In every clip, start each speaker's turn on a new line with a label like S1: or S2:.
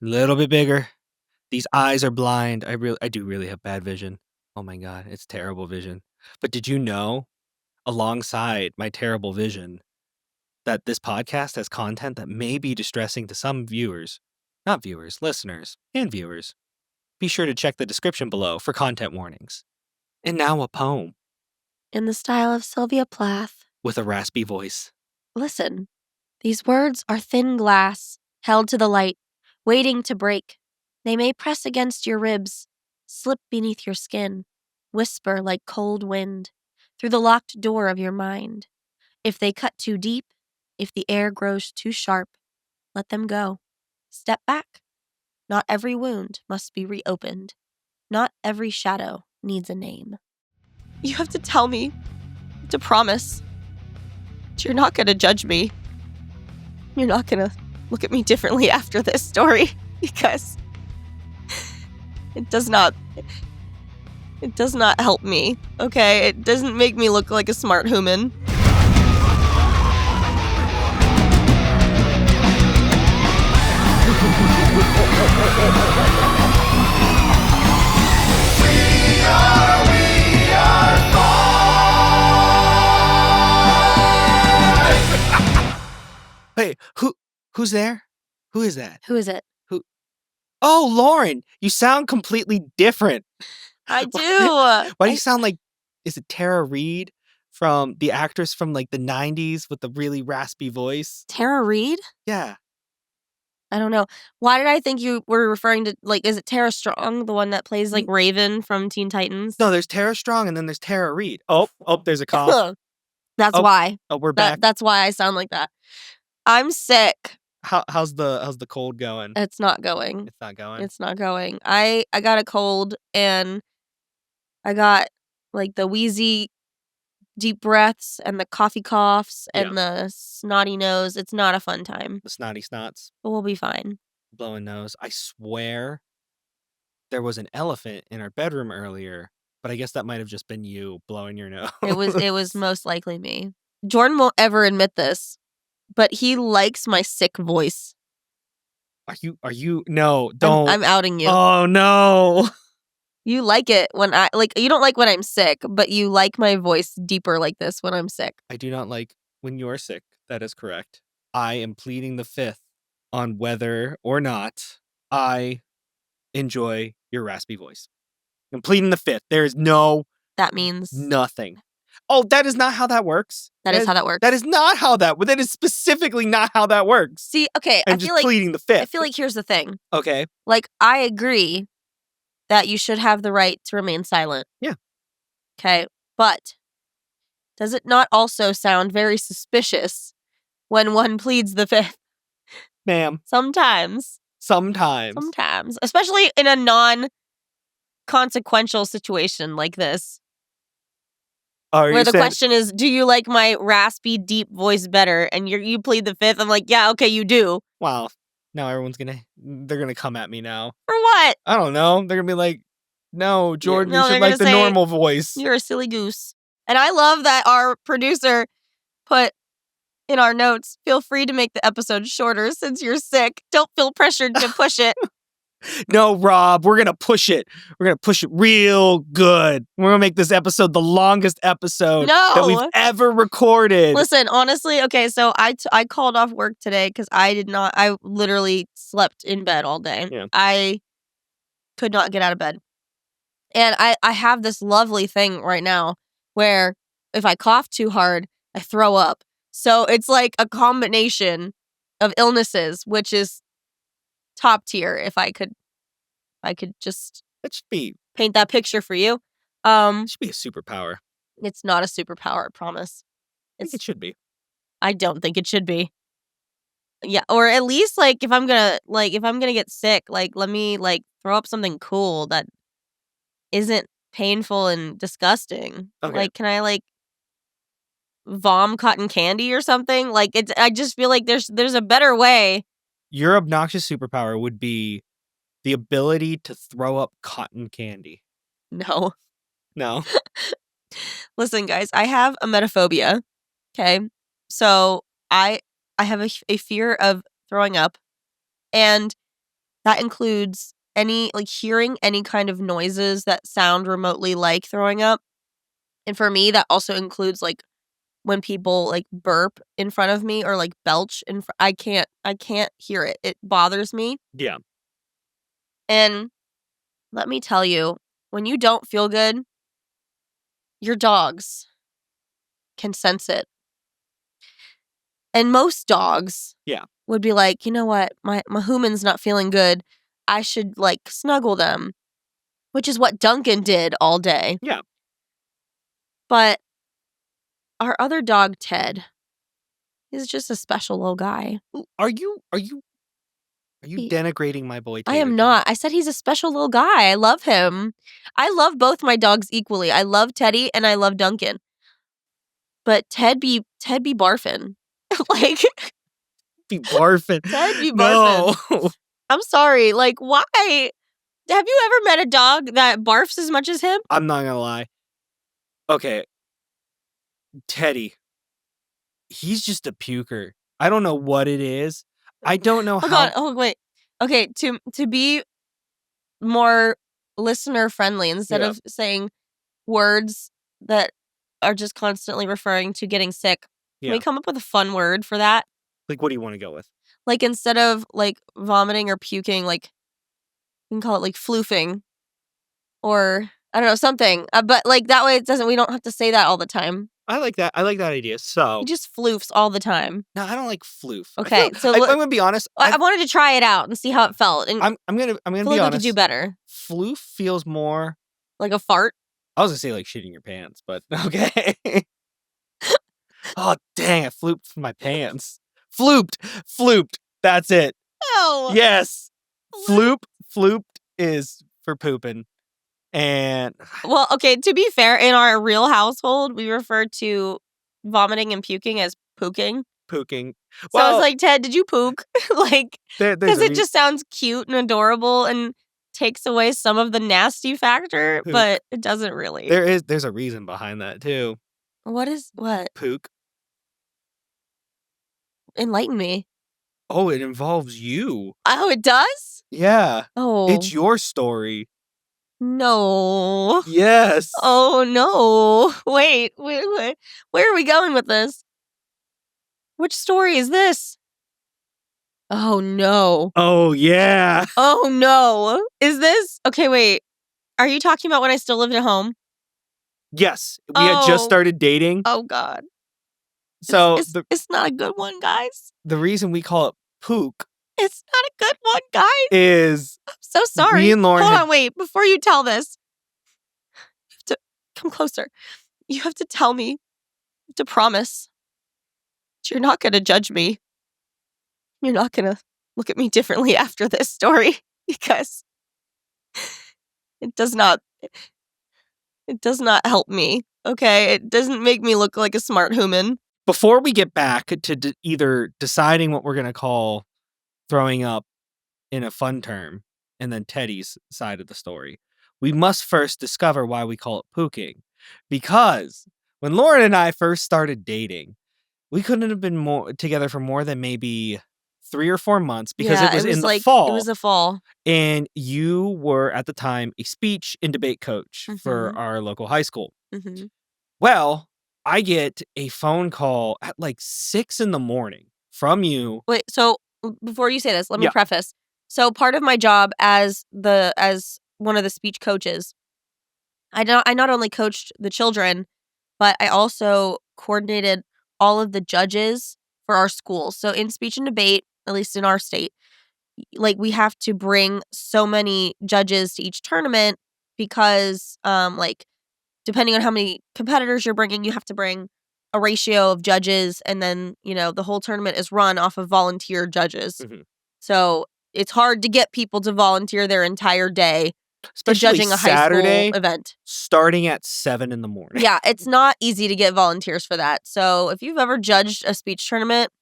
S1: A little bit bigger. These eyes are blind. I do really have bad vision. Oh my God, it's terrible vision. But did you know, alongside my terrible vision, that this podcast has content that may be distressing to some viewers, not viewers, listeners, and viewers. Be sure to check the description below for content warnings. And now a poem.
S2: In the style of Sylvia Plath.
S1: With a raspy voice.
S2: Listen, these words are thin glass, held to the light, waiting to break. They may press against your ribs, slip beneath your skin, whisper like cold wind through the locked door of your mind. If they cut too deep, if the air grows too sharp, let them go. Step back. Not every wound must be reopened. Not every shadow needs a name. You have to tell me, to promise, that you're not going to judge me. You're not going to look at me differently after this story, because it does not help me, okay? It doesn't make me look like a smart human.
S1: Hey, who's there? Who is that?
S2: Who is it?
S1: Oh, Lauran, you sound completely different.
S2: I do.
S1: Why do you sound like, is it Tara Reid from the actress from like the 90s with the really raspy voice?
S2: Tara Reid?
S1: Yeah.
S2: I don't know. Why did I think you were referring to, like, is it Tara Strong, the one that plays, like, Raven from Teen Titans?
S1: No, there's Tara Strong and then there's Tara Reid. Oh, there's a cough.
S2: That's why.
S1: Oh, we're back.
S2: That's why I sound like that. I'm sick.
S1: How's the cold going?
S2: It's not going.
S1: It's not going?
S2: It's not going. I got a cold, and I got, like, the wheezy deep breaths and the coffee coughs and the snotty nose. It's not a fun time.
S1: The snotty snots.
S2: But we'll be fine.
S1: Blowing nose. I swear there was an elephant in our bedroom earlier, but I guess that might have just been you blowing your nose.
S2: It was most likely me. Jordan won't ever admit this, but he likes my sick voice.
S1: Are you? No, don't.
S2: I'm outing you.
S1: Oh, no.
S2: You like it when you don't like when I'm sick, but you like my voice deeper like this when I'm sick.
S1: I do not like when you're sick. That is correct. I am pleading the fifth on whether or not I enjoy your raspy voice. I'm pleading the fifth. There is no...
S2: That means...
S1: nothing. Oh, that is not how that works.
S2: That is how that works.
S1: That is not how that... That is specifically not how that works.
S2: See, okay,
S1: I'm just pleading the fifth.
S2: I feel like here's the thing.
S1: Okay.
S2: Like, I agree that you should have the right to remain silent.
S1: Yeah.
S2: Okay, but does it not also sound very suspicious when one pleads the fifth?
S1: Ma'am.
S2: Sometimes. Especially in a non-consequential situation like this. Where the question is, do you like my raspy, deep voice better? And you plead the fifth. I'm like, yeah, okay, you do.
S1: Wow. Now they're gonna come at me now.
S2: For what?
S1: I don't know. They're gonna be like, no, Jordan, you should like the normal voice.
S2: You're a silly goose. And I love that our producer put in our notes, feel free to make the episode shorter since you're sick. Don't feel pressured to push it.
S1: No, Rob, we're going to push it. We're going to push it real good. We're going to make this episode the longest episode that we've ever recorded.
S2: Listen, honestly, okay, so I called off work today because I literally slept in bed all day.
S1: Yeah.
S2: I could not get out of bed. And I have this lovely thing right now where if I cough too hard, I throw up. So it's like a combination of illnesses, which is top tier. If I could just paint that picture for you.
S1: It should be a superpower.
S2: It's not a superpower, I promise.
S1: I think it should be.
S2: I don't think it should be. Yeah, or at least if I'm gonna get sick, let me throw up something cool that isn't painful and disgusting.
S1: Okay.
S2: Can I vom cotton candy or something? I just feel like there's a better way.
S1: Your obnoxious superpower would be the ability to throw up cotton candy.
S2: No.
S1: No.
S2: Listen, guys, I have emetophobia. Okay, so I have a fear of throwing up, and That includes hearing any kind of noises that sound remotely like throwing up. And for me, that also includes when people burp in front of me or belch I can't hear it. It bothers me.
S1: Yeah.
S2: And let me tell you, when you don't feel good, your dogs can sense it. And most dogs
S1: Yeah.
S2: would be like, you know what, my human's not feeling good. I should snuggle them, which is what Duncan did all day.
S1: Yeah.
S2: But our other dog, Ted, is just a special little guy.
S1: Are you denigrating my boy
S2: I
S1: Tater
S2: am
S1: Tot?
S2: not. I said he's a special little guy. I love him. I love both my dogs equally. I love Teddy and I love Duncan. But Ted be barfin.
S1: Be barfing.
S2: Ted be
S1: No.
S2: barfin. I'm sorry. Why? Have you ever met a dog that barfs as much as him?
S1: I'm not gonna lie. Okay. Teddy. He's just a puker. I don't know what it is. I don't know
S2: Hold
S1: how.
S2: on. Oh, wait. Okay, to be more listener friendly, instead
S1: Yeah.
S2: of saying words that are just constantly referring to getting sick, can we
S1: Yeah.
S2: come up with a fun word for that?
S1: What do you want to go with?
S2: Instead of vomiting or puking, we can call it floofing, or I don't know, something. But that way we don't have to say that all the time.
S1: I like that. I like that idea. So
S2: He just floofs all the time.
S1: no, I don't like floof.
S2: Okay, so
S1: I'm gonna be honest.
S2: I wanted to try it out and see how it felt, and
S1: I'm gonna
S2: I feel
S1: be
S2: like we
S1: honest.
S2: could do better.
S1: Floof feels more
S2: Like a fart.
S1: I was gonna say shitting your pants, but okay. Oh dang! I flooped my pants. Flooped. That's it.
S2: No.
S1: Yes. Flooped is for pooping. And
S2: Well, okay, to be fair, in our real household, we refer to vomiting and puking as pooking.
S1: pooking.
S2: So I was like, Ted, did you pook?
S1: There's
S2: Because
S1: a
S2: it just sounds cute and adorable and takes away some of the nasty factor,
S1: Pook.
S2: but it doesn't really.
S1: there's a reason behind that too.
S2: What?
S1: Pook.
S2: Enlighten me.
S1: Oh, it involves you.
S2: Oh, it does?
S1: Yeah.
S2: Oh.
S1: It's your story.
S2: No.
S1: Yes.
S2: Oh, no. Wait. Where are we going with this? Which story is this? Oh, no.
S1: Oh, yeah.
S2: Oh, no. Is this? Okay, wait. Are you talking about when I still lived at home?
S1: Yes. We had just
S2: Oh.
S1: started dating.
S2: Oh, God.
S1: So
S2: It's not a good one, guys.
S1: the reason we call it pook
S2: It's not a good one, guys.
S1: is
S2: I'm so sorry.
S1: me and Lauran
S2: Hold
S1: had-
S2: on, wait. Before you tell this, you have to come closer. You have to tell me, you have to promise that you're not going to judge me. You're not going to look at me differently after this story, because it does not help me. Okay, it doesn't make me look like a smart human.
S1: Before we get back to either deciding what we're going to call throwing up in a fun term and then Teddy's side of the story, we must first discover why we call it pooking. Because when Lauran and I first started dating, we couldn't have been together for more than maybe 3 or 4 months because it was in the fall.
S2: It was a fall.
S1: And you were at the time a speech and debate coach for our local high school.
S2: Mm-hmm.
S1: Well, I get a phone call at 6 in the morning from you.
S2: Wait, so before you say this, let me
S1: Yeah.
S2: preface. So part of my job as one of the speech coaches, I not only coached the children, but I also coordinated all of the judges for our school. So in speech and debate, at least in our state, we have to bring so many judges to each tournament because depending on how many competitors you're bringing, you have to bring a ratio of judges, and then, the whole tournament is run off of volunteer judges.
S1: Mhm.
S2: So it's hard to get people to volunteer their entire day to
S1: Especially
S2: judging a high
S1: Saturday,
S2: school event.
S1: starting at 7 in the morning.
S2: Yeah, it's not easy to get volunteers for that. So if you've ever judged a speech tournament,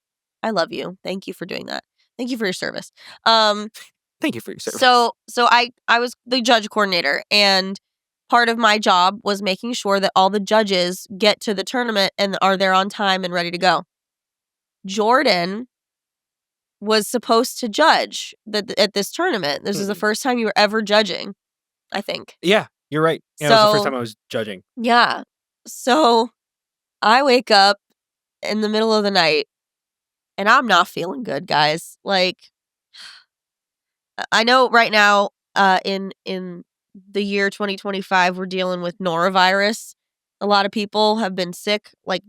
S2: I love you. Thank you for doing that. Thank you for your service.
S1: Thank you for your service.
S2: So I was the judge coordinator, and part of my job was making sure that all the judges get to the tournament and are there on time and ready to go. Jordan was supposed to judge at this tournament. This is the first time you were ever judging, I think.
S1: Yeah, you're right. Yeah, it was the first time I was judging.
S2: Yeah. So I wake up in the middle of the night and I'm not feeling good, guys. Like, I know right now, in the year 2025, we're dealing with norovirus. A lot of people have been sick like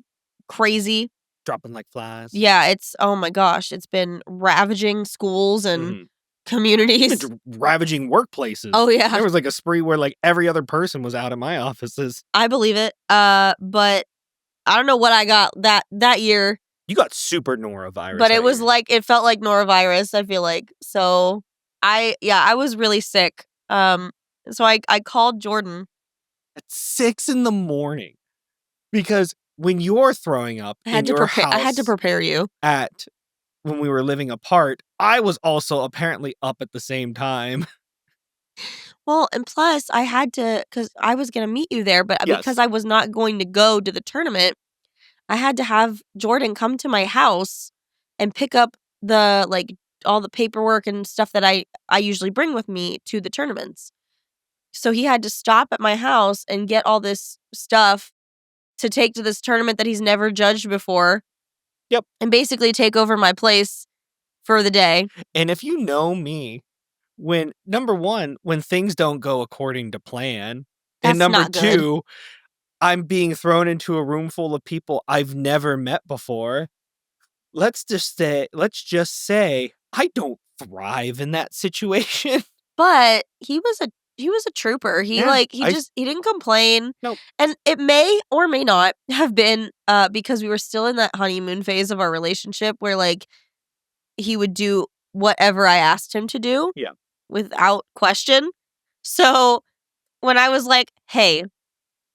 S2: crazy.
S1: Dropping like flies.
S2: Yeah, it's, oh my gosh, it's been ravaging schools and communities.
S1: It's ravaging workplaces.
S2: Oh, yeah.
S1: There was like a spree where like every other person was out of my offices.
S2: I believe it. But I don't know what I got that year.
S1: You got super norovirus.
S2: But it was like, it felt like norovirus, I feel like. So I was really sick. So I called Jordan
S1: at 6 a.m. because when you're throwing up in your house,
S2: I had to prepare you.
S1: When we were living apart, I was also apparently up at the same time.
S2: Well, and plus I had to, because I was going to meet you there, but because I was not going to go to the tournament, I had to have Jordan come to my house and pick up the, like, all the paperwork and stuff that I usually bring with me to the tournaments. So he had to stop at my house and get all this stuff to take to this tournament that he's never judged before.
S1: Yep.
S2: And basically take over my place for the day.
S1: And if you know me, number one, when things don't go according to plan,
S2: That's
S1: and number
S2: not good.
S1: two, I'm being thrown into a room full of people I've never met before. Let's just say I don't thrive in that situation.
S2: But he was a trooper. He he didn't complain.
S1: Nope.
S2: And it may or may not have been because we were still in that honeymoon phase of our relationship where, like, he would do whatever I asked him to do.
S1: Yeah.
S2: Without question. So when I was like, "Hey,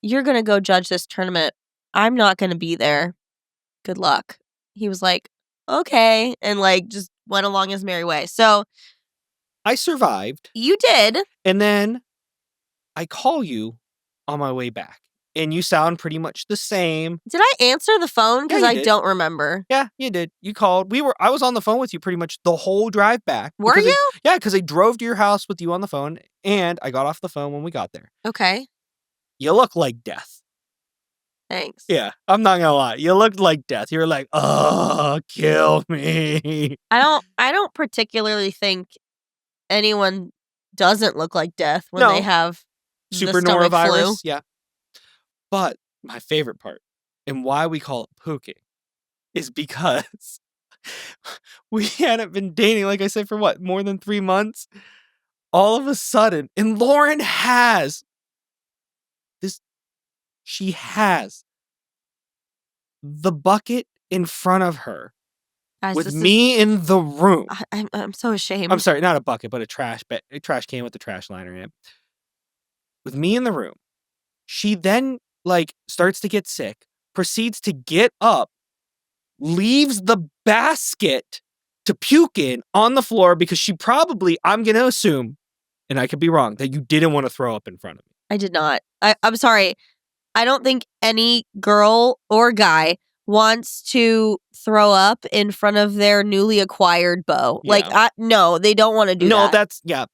S2: you're going to go judge this tournament. I'm not going to be there. Good luck." He was like, "Okay," and like just went along his merry way. So
S1: I survived.
S2: you did.
S1: And then I call you on my way back. And you sound pretty much the same.
S2: Did I answer the phone? Because I don't remember.
S1: Yeah, you did. You called. I was on the phone with you pretty much the whole drive back.
S2: Were you?
S1: Yeah, because I drove to your house with you on the phone, and I got off the phone when we got there.
S2: Okay.
S1: You look like death.
S2: Thanks.
S1: Yeah, I'm not gonna lie. You looked like death. You were like, "Oh, kill me."
S2: I don't particularly think anyone doesn't look like death when they have
S1: super
S2: the stomach
S1: norovirus.
S2: flu.
S1: Yeah. But my favorite part, and why we call it pooking, is because we hadn't been dating, like I said, for what, more than 3 months? All of a sudden, and Lauran has the bucket in front of her.
S2: Guys,
S1: with me in the room.
S2: I'm so ashamed.
S1: I'm sorry, not a bucket, but a trash can with the trash liner in it. With me in the room. She then, like, starts to get sick, proceeds to get up, leaves the basket to puke in on the floor because she probably, I'm going to assume, and I could be wrong, that you didn't want to throw up in front of me.
S2: I did not. I'm sorry. I don't think any girl or guy wants to throw up in front of their newly acquired beau.
S1: Yeah.
S2: Like, no, they don't want to do that.
S1: No,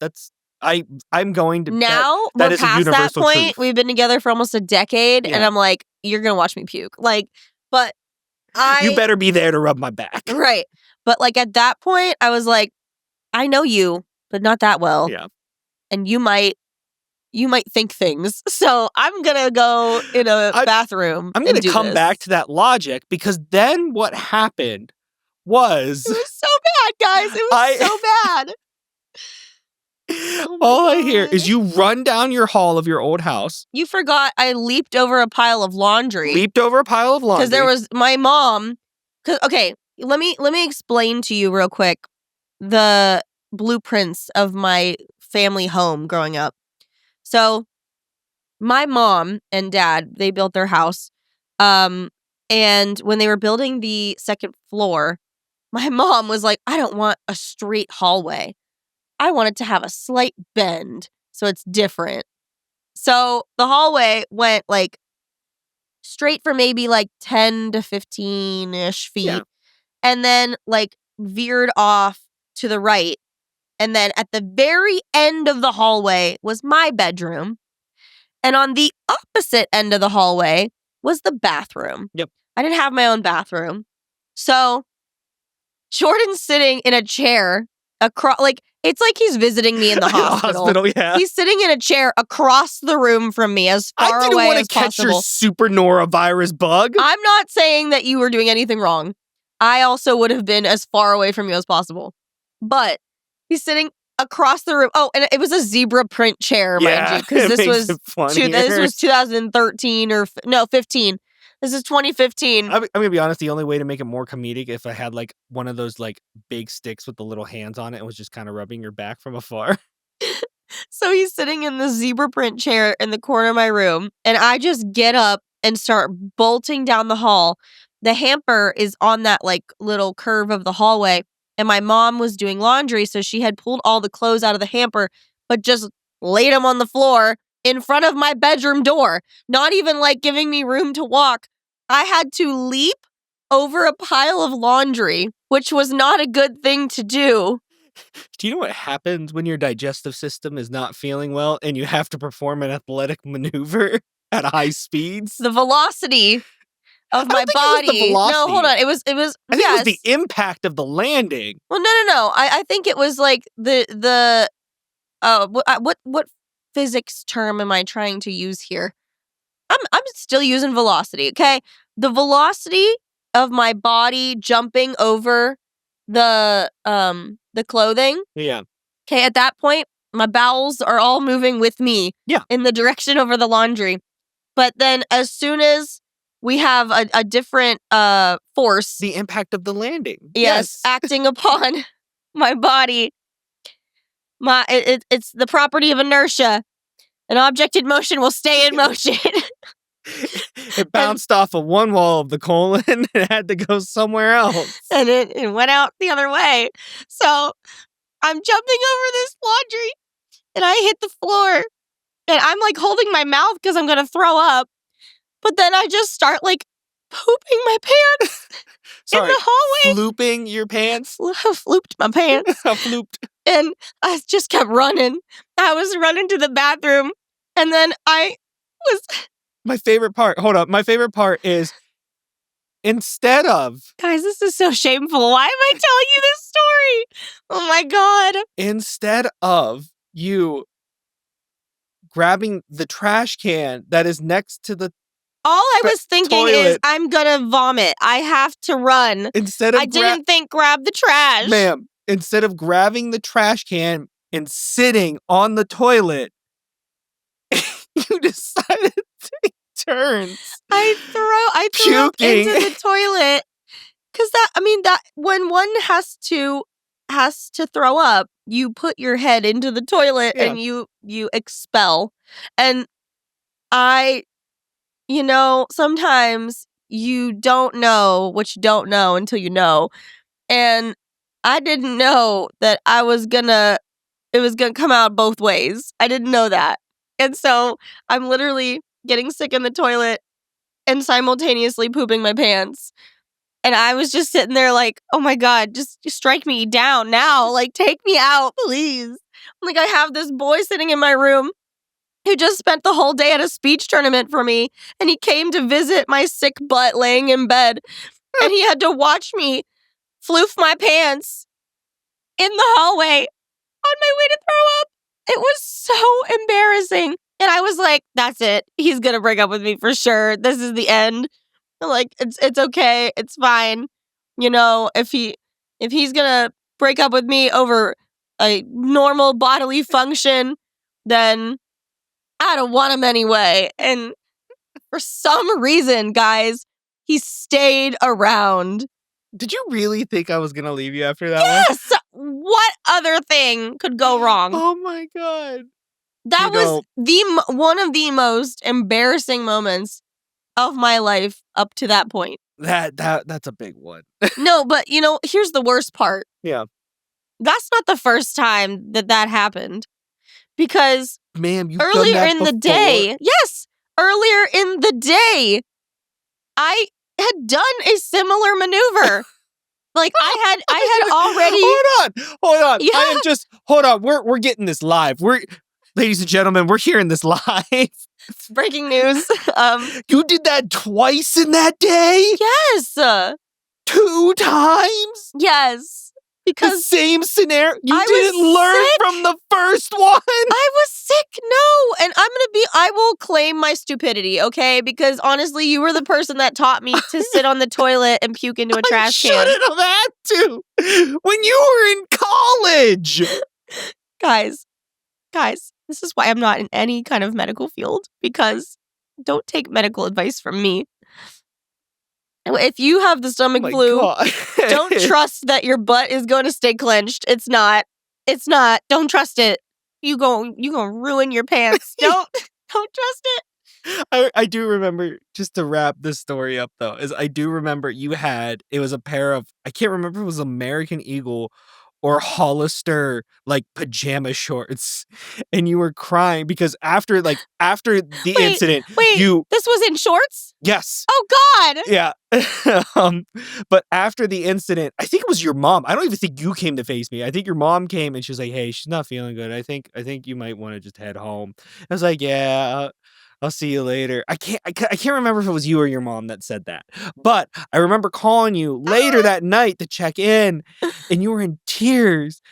S1: I'm going to.
S2: Now,
S1: that
S2: we're
S1: is a
S2: past that
S1: universal
S2: point.
S1: truth.
S2: We've been together for almost a decade, and I'm like, you're going to watch me puke. Like, but
S1: you better be there to rub my back.
S2: Right. But, like, at that point, I was like, I know you, but not that well.
S1: Yeah.
S2: And you might think things. So I'm going to go in a bathroom.
S1: I'm going to come back to that logic because then what happened was.
S2: It was so bad, guys. It was so bad.
S1: All I hear is you run down your hall of your old house.
S2: You forgot I leaped over a pile of laundry.
S1: Because
S2: there was my mom. Okay, let me explain to you real quick the blueprints of my family home growing up. So my mom and dad, they built their house. And when they were building the second floor, my mom was like, I don't want a straight hallway. I want it to have a slight bend so it's different. So the hallway went like straight for maybe like 10 to 15-ish feet. Yeah. And then like veered off to the right. And then at the very end of the hallway was my bedroom. And on the opposite end of the hallway was the bathroom.
S1: Yep.
S2: I didn't have my own bathroom. So Jordan's sitting in a chair across, like, it's like he's visiting me in the hospital.
S1: Yeah.
S2: He's sitting in a chair across the room from me, as far away as possible. I didn't want to catch your
S1: super norovirus bug.
S2: I'm not saying that you were doing anything wrong. I also would have been as far away from you as possible. But he's sitting across the room. Oh, and it was a zebra print chair, mind you, because this was 2013 or 15. This is 2015.
S1: I'm gonna be honest. The only way to make it more comedic if I had like one of those like big sticks with the little hands on it and was just kind of rubbing your back from afar.
S2: So he's sitting in the zebra print chair in the corner of my room, and I just get up and start bolting down the hall. The hamper is on that like little curve of the hallway, and my mom was doing laundry, so she had pulled all the clothes out of the hamper, but just laid them on the floor in front of my bedroom door, not even like giving me room to walk. I had to leap over a pile of laundry, which was not a good thing to do.
S1: Do you know what happens when your digestive system is not feeling well and you have to perform an athletic maneuver at high speeds?
S2: The velocity of my body. No, hold on. It was.
S1: I think it was the impact of the landing.
S2: Well, no. I think it was like the what physics term am I trying to use here? I'm still using velocity, okay? The velocity of my body jumping over the clothing.
S1: Yeah.
S2: Okay, at that point, my bowels are all moving with me.
S1: Yeah.
S2: In the direction over the laundry. But then as soon as we have a different force,
S1: the impact of the landing.
S2: Yes. Acting upon my body. It's the property of inertia. An object in motion will stay in motion.
S1: It bounced off of one wall of the colon and had to go somewhere else.
S2: And it went out the other way. So I'm jumping over this laundry and I hit the floor. And I'm like holding my mouth because I'm going to throw up. But then I just start like pooping my pants
S1: Sorry,
S2: in the hallway.
S1: Flooping your pants?
S2: Flooped my pants.
S1: Flooped.
S2: And I just kept running. I was running to the bathroom. And then I was...
S1: My favorite part, hold up. My favorite part is instead of...
S2: Guys, this is so shameful. Why am I telling you this story? Oh my God.
S1: Instead of you grabbing the trash can that is next to the
S2: all I was thinking is, I'm gonna vomit. I have to run. I didn't think grab the trash.
S1: Ma'am, instead of grabbing the trash can and sitting on the toilet, you decided to take turns.
S2: I threw up into the toilet. Cause that when one has to throw up, you put your head into the toilet and you expel. And sometimes you don't know what you don't know until you know. And I didn't know that it was gonna come out both ways. I didn't know that. And so I'm literally getting sick in the toilet and simultaneously pooping my pants. And I was just sitting there like, oh my God, just strike me down now. Like, take me out, please. Like, I have this boy sitting in my room who just spent the whole day at a speech tournament for me. And he came to visit my sick butt laying in bed. And he had to watch me floof my pants in the hallway on my way to throw up. It was so embarrassing. And I was like, that's it. He's going to break up with me for sure. This is the end. Like, it's okay. It's fine. If he's going to break up with me over a normal bodily function, then I don't want him anyway. And for some reason, guys, he stayed around.
S1: Did you really think I was going to leave you after that one?
S2: Yes! What other thing could go wrong?
S1: Oh my God.
S2: That was one of the most embarrassing moments of my life up to that point.
S1: That's a big one.
S2: No, but here's the worst part.
S1: Yeah.
S2: That's not the first time that happened. Because
S1: ma'am, you've
S2: earlier
S1: done that
S2: in
S1: before.
S2: the day, yes, earlier in the day, I had done a similar maneuver. Like, I had already...
S1: Hold on.
S2: Yeah.
S1: I am just, hold on. We're getting this live. Ladies and gentlemen, we're hearing this live.
S2: Breaking news.
S1: You did that twice in that day?
S2: Yes.
S1: 2 times?
S2: Yes.
S1: The
S2: Because
S1: same scenario? You
S2: I was
S1: didn't learn
S2: sick.
S1: from the first one?
S2: I was sick. No. And I will claim my stupidity, okay? Because honestly, you were the person that taught me to sit on the toilet and puke into a trash can.
S1: I shouldn't have had to. When you were in college.
S2: Guys, this is why I'm not in any kind of medical field, because don't take medical advice from me. If you have the stomach flu, don't trust that your butt is going to stay clenched. It's not. It's not. Don't trust it. You gonna ruin your pants. Don't trust it.
S1: I do remember, just to wrap this story up though, is I do remember it was a pair of, I can't remember if it was American Eagle or Hollister, like, pajama shorts, and you were crying because after the incident,
S2: Wait, this was in shorts?
S1: Yes.
S2: Oh God.
S1: Yeah. But after the incident, I think it was your mom. I don't even think you came to face me. I think your mom came and she was like, "Hey, she's not feeling good. I think you might want to just head home." I was like, "Yeah, I'll see you later." I can't remember if it was you or your mom that said that. But I remember calling you later that night to check in, and you were in tears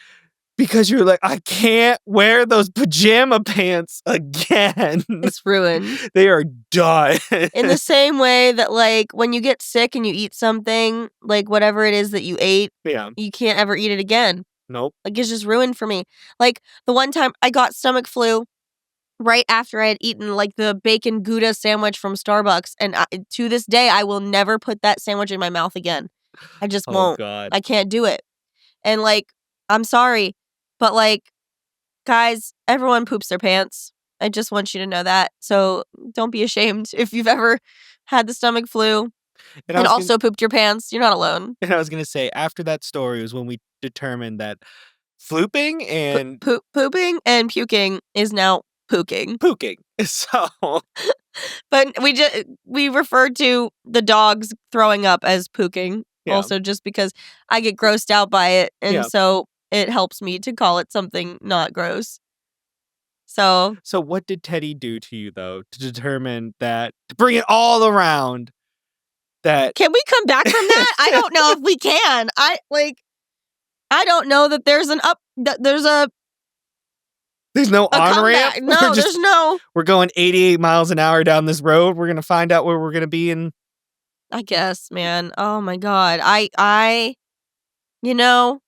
S1: because you were like, "I can't wear those pajama pants again."
S2: It's ruined.
S1: They are done.
S2: In the same way that, like, when you get sick and you eat something, like whatever it is that you ate,
S1: Yeah.
S2: you can't ever eat it again.
S1: Nope.
S2: Like, it's just ruined for me. Like, the one time I got stomach flu right after I had eaten, like, the bacon Gouda sandwich from Starbucks, and to this day, I will never put that sandwich in my mouth again. I just won't.
S1: God.
S2: I can't do it. And, like, I'm sorry, but, like, guys, everyone poops their pants. I just want you to know that. So don't be ashamed if you've ever had the stomach flu and also pooped your pants. You're not alone.
S1: And I was gonna say, after that story was when we determined that flooping and
S2: Pooping and puking is now pooking.
S1: So,
S2: But we referred to the dogs throwing up as pooking.
S1: Yeah.
S2: Also, just because I get grossed out by it, and
S1: Yeah.
S2: so it helps me to call it something not gross. So
S1: what did Teddy do to you though to determine that, to bring it all around, that
S2: can we come back from that? I don't know if we can. I don't know that there's
S1: there's no
S2: a
S1: on ramp?
S2: comeback. No, there's no.
S1: We're going 88 miles an hour down this road. We're gonna find out where we're gonna be in.
S2: I guess, man. Oh my God. I you know,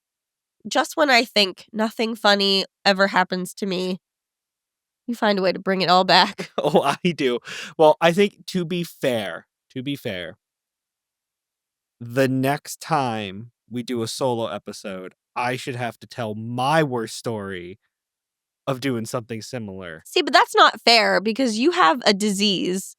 S2: just when I think nothing funny ever happens to me, you find a way to bring it all back.
S1: Oh, I do. Well, I think to be fair, the next time we do a solo episode, I should have to tell my worst story of doing something similar.
S2: See, but that's not fair because you have a disease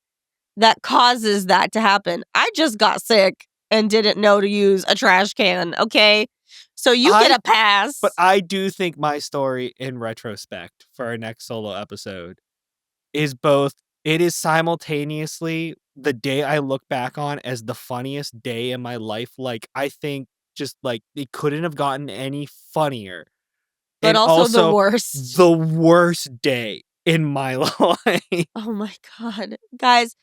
S2: that causes that to happen. I just got sick and didn't know to use a trash can, okay? So you get a pass.
S1: But I do think my story, in retrospect, for our next solo episode, is both, it is simultaneously the day I look back on as the funniest day in my life. Like, I think just, like, it couldn't have gotten any funnier.
S2: But
S1: and
S2: also the worst.
S1: The worst day in my life.
S2: Oh my God. Guys,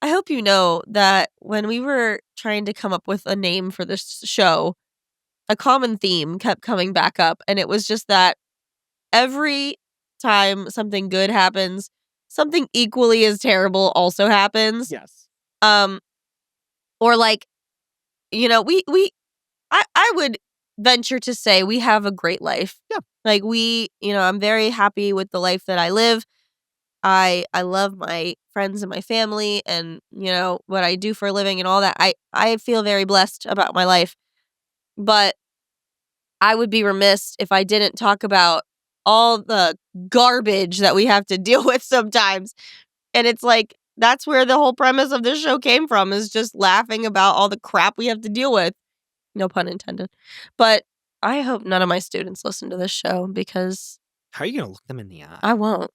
S2: I hope you know that when we were trying to come up with a name for this show, a common theme kept coming back up. And it was just that every time something good happens, something equally as terrible also happens.
S1: Yes.
S2: Or like, you know, I would venture to say we have a great life.
S1: Yeah.
S2: Like I'm very happy with the life that I live. I love my friends and my family and, what I do for a living and all that. I feel very blessed about my life. But I would be remiss if I didn't talk about all the garbage that we have to deal with sometimes. And it's like, that's where the whole premise of this show came from, is just laughing about all the crap we have to deal with. No pun intended. But I hope none of my students listen to this show because...
S1: How are you going to look them in the eye?
S2: I won't.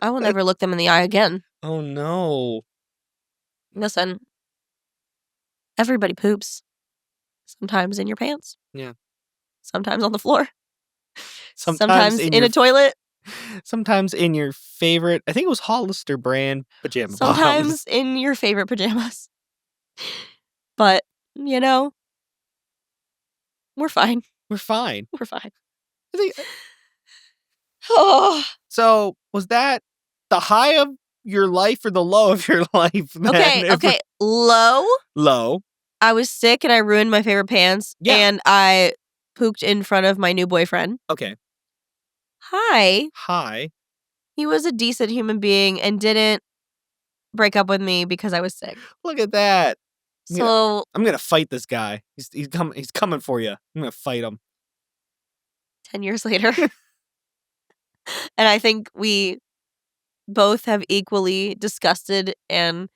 S2: I will never look them in the eye again.
S1: Oh, no.
S2: Listen, everybody poops. Sometimes in your pants.
S1: Yeah.
S2: Sometimes on the floor.
S1: Sometimes
S2: Sometimes in a toilet.
S1: Sometimes in your favorite, I think it was Hollister brand pajama bottoms.
S2: Sometimes in your favorite pajamas. But, you know, we're fine.
S1: We're fine.
S2: We're fine.
S1: I think,
S2: Oh.
S1: so was that the high of your life or the low of your life then?
S2: Okay. Low.
S1: Low.
S2: I was sick and I ruined my favorite pants.
S1: Yeah.
S2: And I pooped in front of my new boyfriend.
S1: Okay.
S2: Hi. He was a decent human being and didn't break up with me because I was sick.
S1: Look at that.
S2: So
S1: I'm gonna fight this guy. He's coming for you. I'm gonna fight him.
S2: 10 years later. And I think we both have equally disgusted and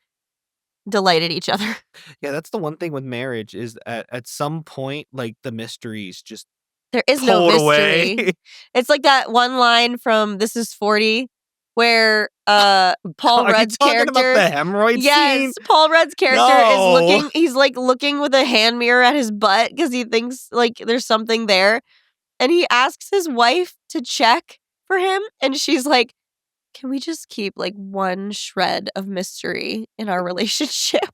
S2: delighted each other.
S1: Yeah, that's the one thing with marriage is at some point, like, the mysteries just
S2: There is no
S1: pulled
S2: mystery.
S1: away.
S2: It's like that one line from This Is 40 where Paul Rudd's
S1: Are you talking
S2: character.
S1: about the hemorrhoid scene?
S2: Yes, Paul Rudd's character is
S1: No.
S2: looking. He's like looking with a hand mirror at his butt because he thinks like there's something there, and he asks his wife to check for him, and she's like, "Can we just keep like one shred of mystery in our relationship?"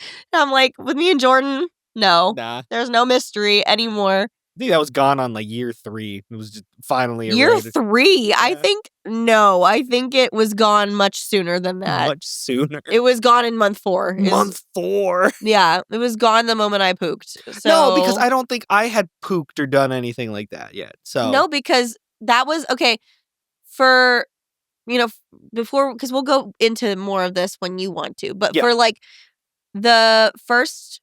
S2: And I'm like, with me and Jordan, no,
S1: Nah.
S2: there's no mystery anymore.
S1: I think that was gone on like year 3. It was just finally
S2: Year
S1: eroded.
S2: 3,
S1: Yeah.
S2: I think. No, I think it was gone much sooner than that.
S1: Much sooner.
S2: It was gone in month 4.
S1: Month 4.
S2: Yeah, it was gone the moment I pooped. So
S1: No, because I don't think I had pooked or done anything like that yet. So
S2: no, because that was okay for before, because we'll go into more of this when you want to. But
S1: Yeah.
S2: for like the first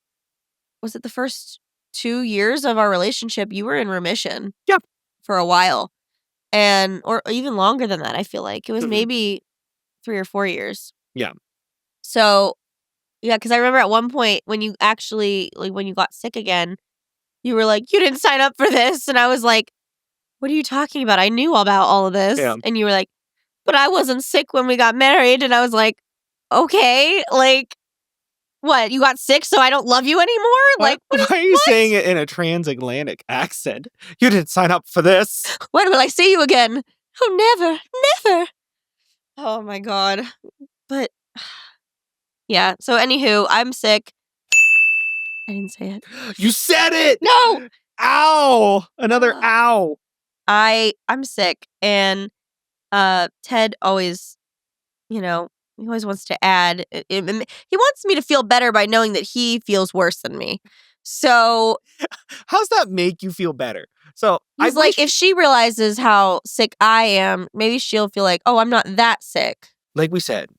S2: 2 years of our relationship, you were in remission.
S1: Yep.
S2: For a while. And or even longer than that, I feel like. It was maybe 3 or 4 years.
S1: Yeah.
S2: So, yeah, because I remember at one point when you actually, like, when you got sick again, you were like, "You didn't sign up for this." And I was like, "What are you talking about? I knew about all of this."
S1: Yeah.
S2: And you were like, "But I wasn't sick when we got married." And I was like, "Okay, like, what? You got sick so I don't love you anymore?" Like,
S1: why are you saying it in a transatlantic accent? You didn't sign up for this.
S2: When will I see you again? Oh, never, never. Oh my God. But yeah. So anywho, I'm sick. I didn't say it.
S1: You said it.
S2: No.
S1: Ow. Another ow.
S2: I'm sick, and Ted always, he always wants to add. He wants me to feel better by knowing that he feels worse than me. So
S1: How's that make you feel better? So
S2: he's like, if she realizes how sick I am, maybe she'll feel like, oh, I'm not that sick.
S1: Like we said,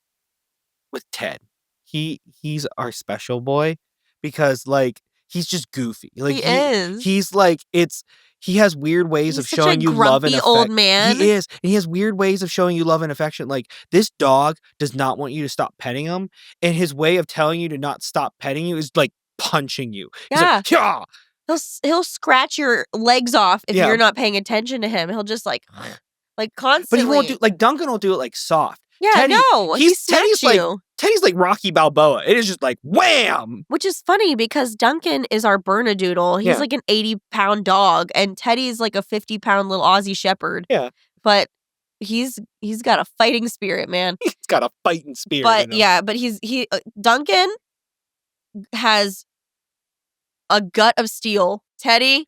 S1: with Ted, he's our special boy because like he's just goofy. Like
S2: He is.
S1: He's like he has weird ways of
S2: He's such
S1: showing
S2: a
S1: you love and
S2: grumpy
S1: affection.
S2: old man.
S1: He is. And he has weird ways of showing you love and affection. Like this dog does not want you to stop petting him, and his way of telling you to not stop petting you is like punching you. He's
S2: Yeah.
S1: like, yeah.
S2: He'll scratch your legs off if
S1: Yeah.
S2: you're not paying attention to him. He'll just like constantly.
S1: But he won't do like Duncan will do it like soft.
S2: Yeah,
S1: Teddy,
S2: no, he smacks you.
S1: Teddy's like Rocky Balboa. It is just like wham.
S2: Which is funny because Duncan is our Bernedoodle. He's
S1: Yeah.
S2: like an 80-pound dog, and Teddy's like a 50-pound little Aussie Shepherd.
S1: Yeah.
S2: But he's got a fighting spirit, man.
S1: He's got a fighting spirit.
S2: But yeah, but Duncan has a gut of steel. Teddy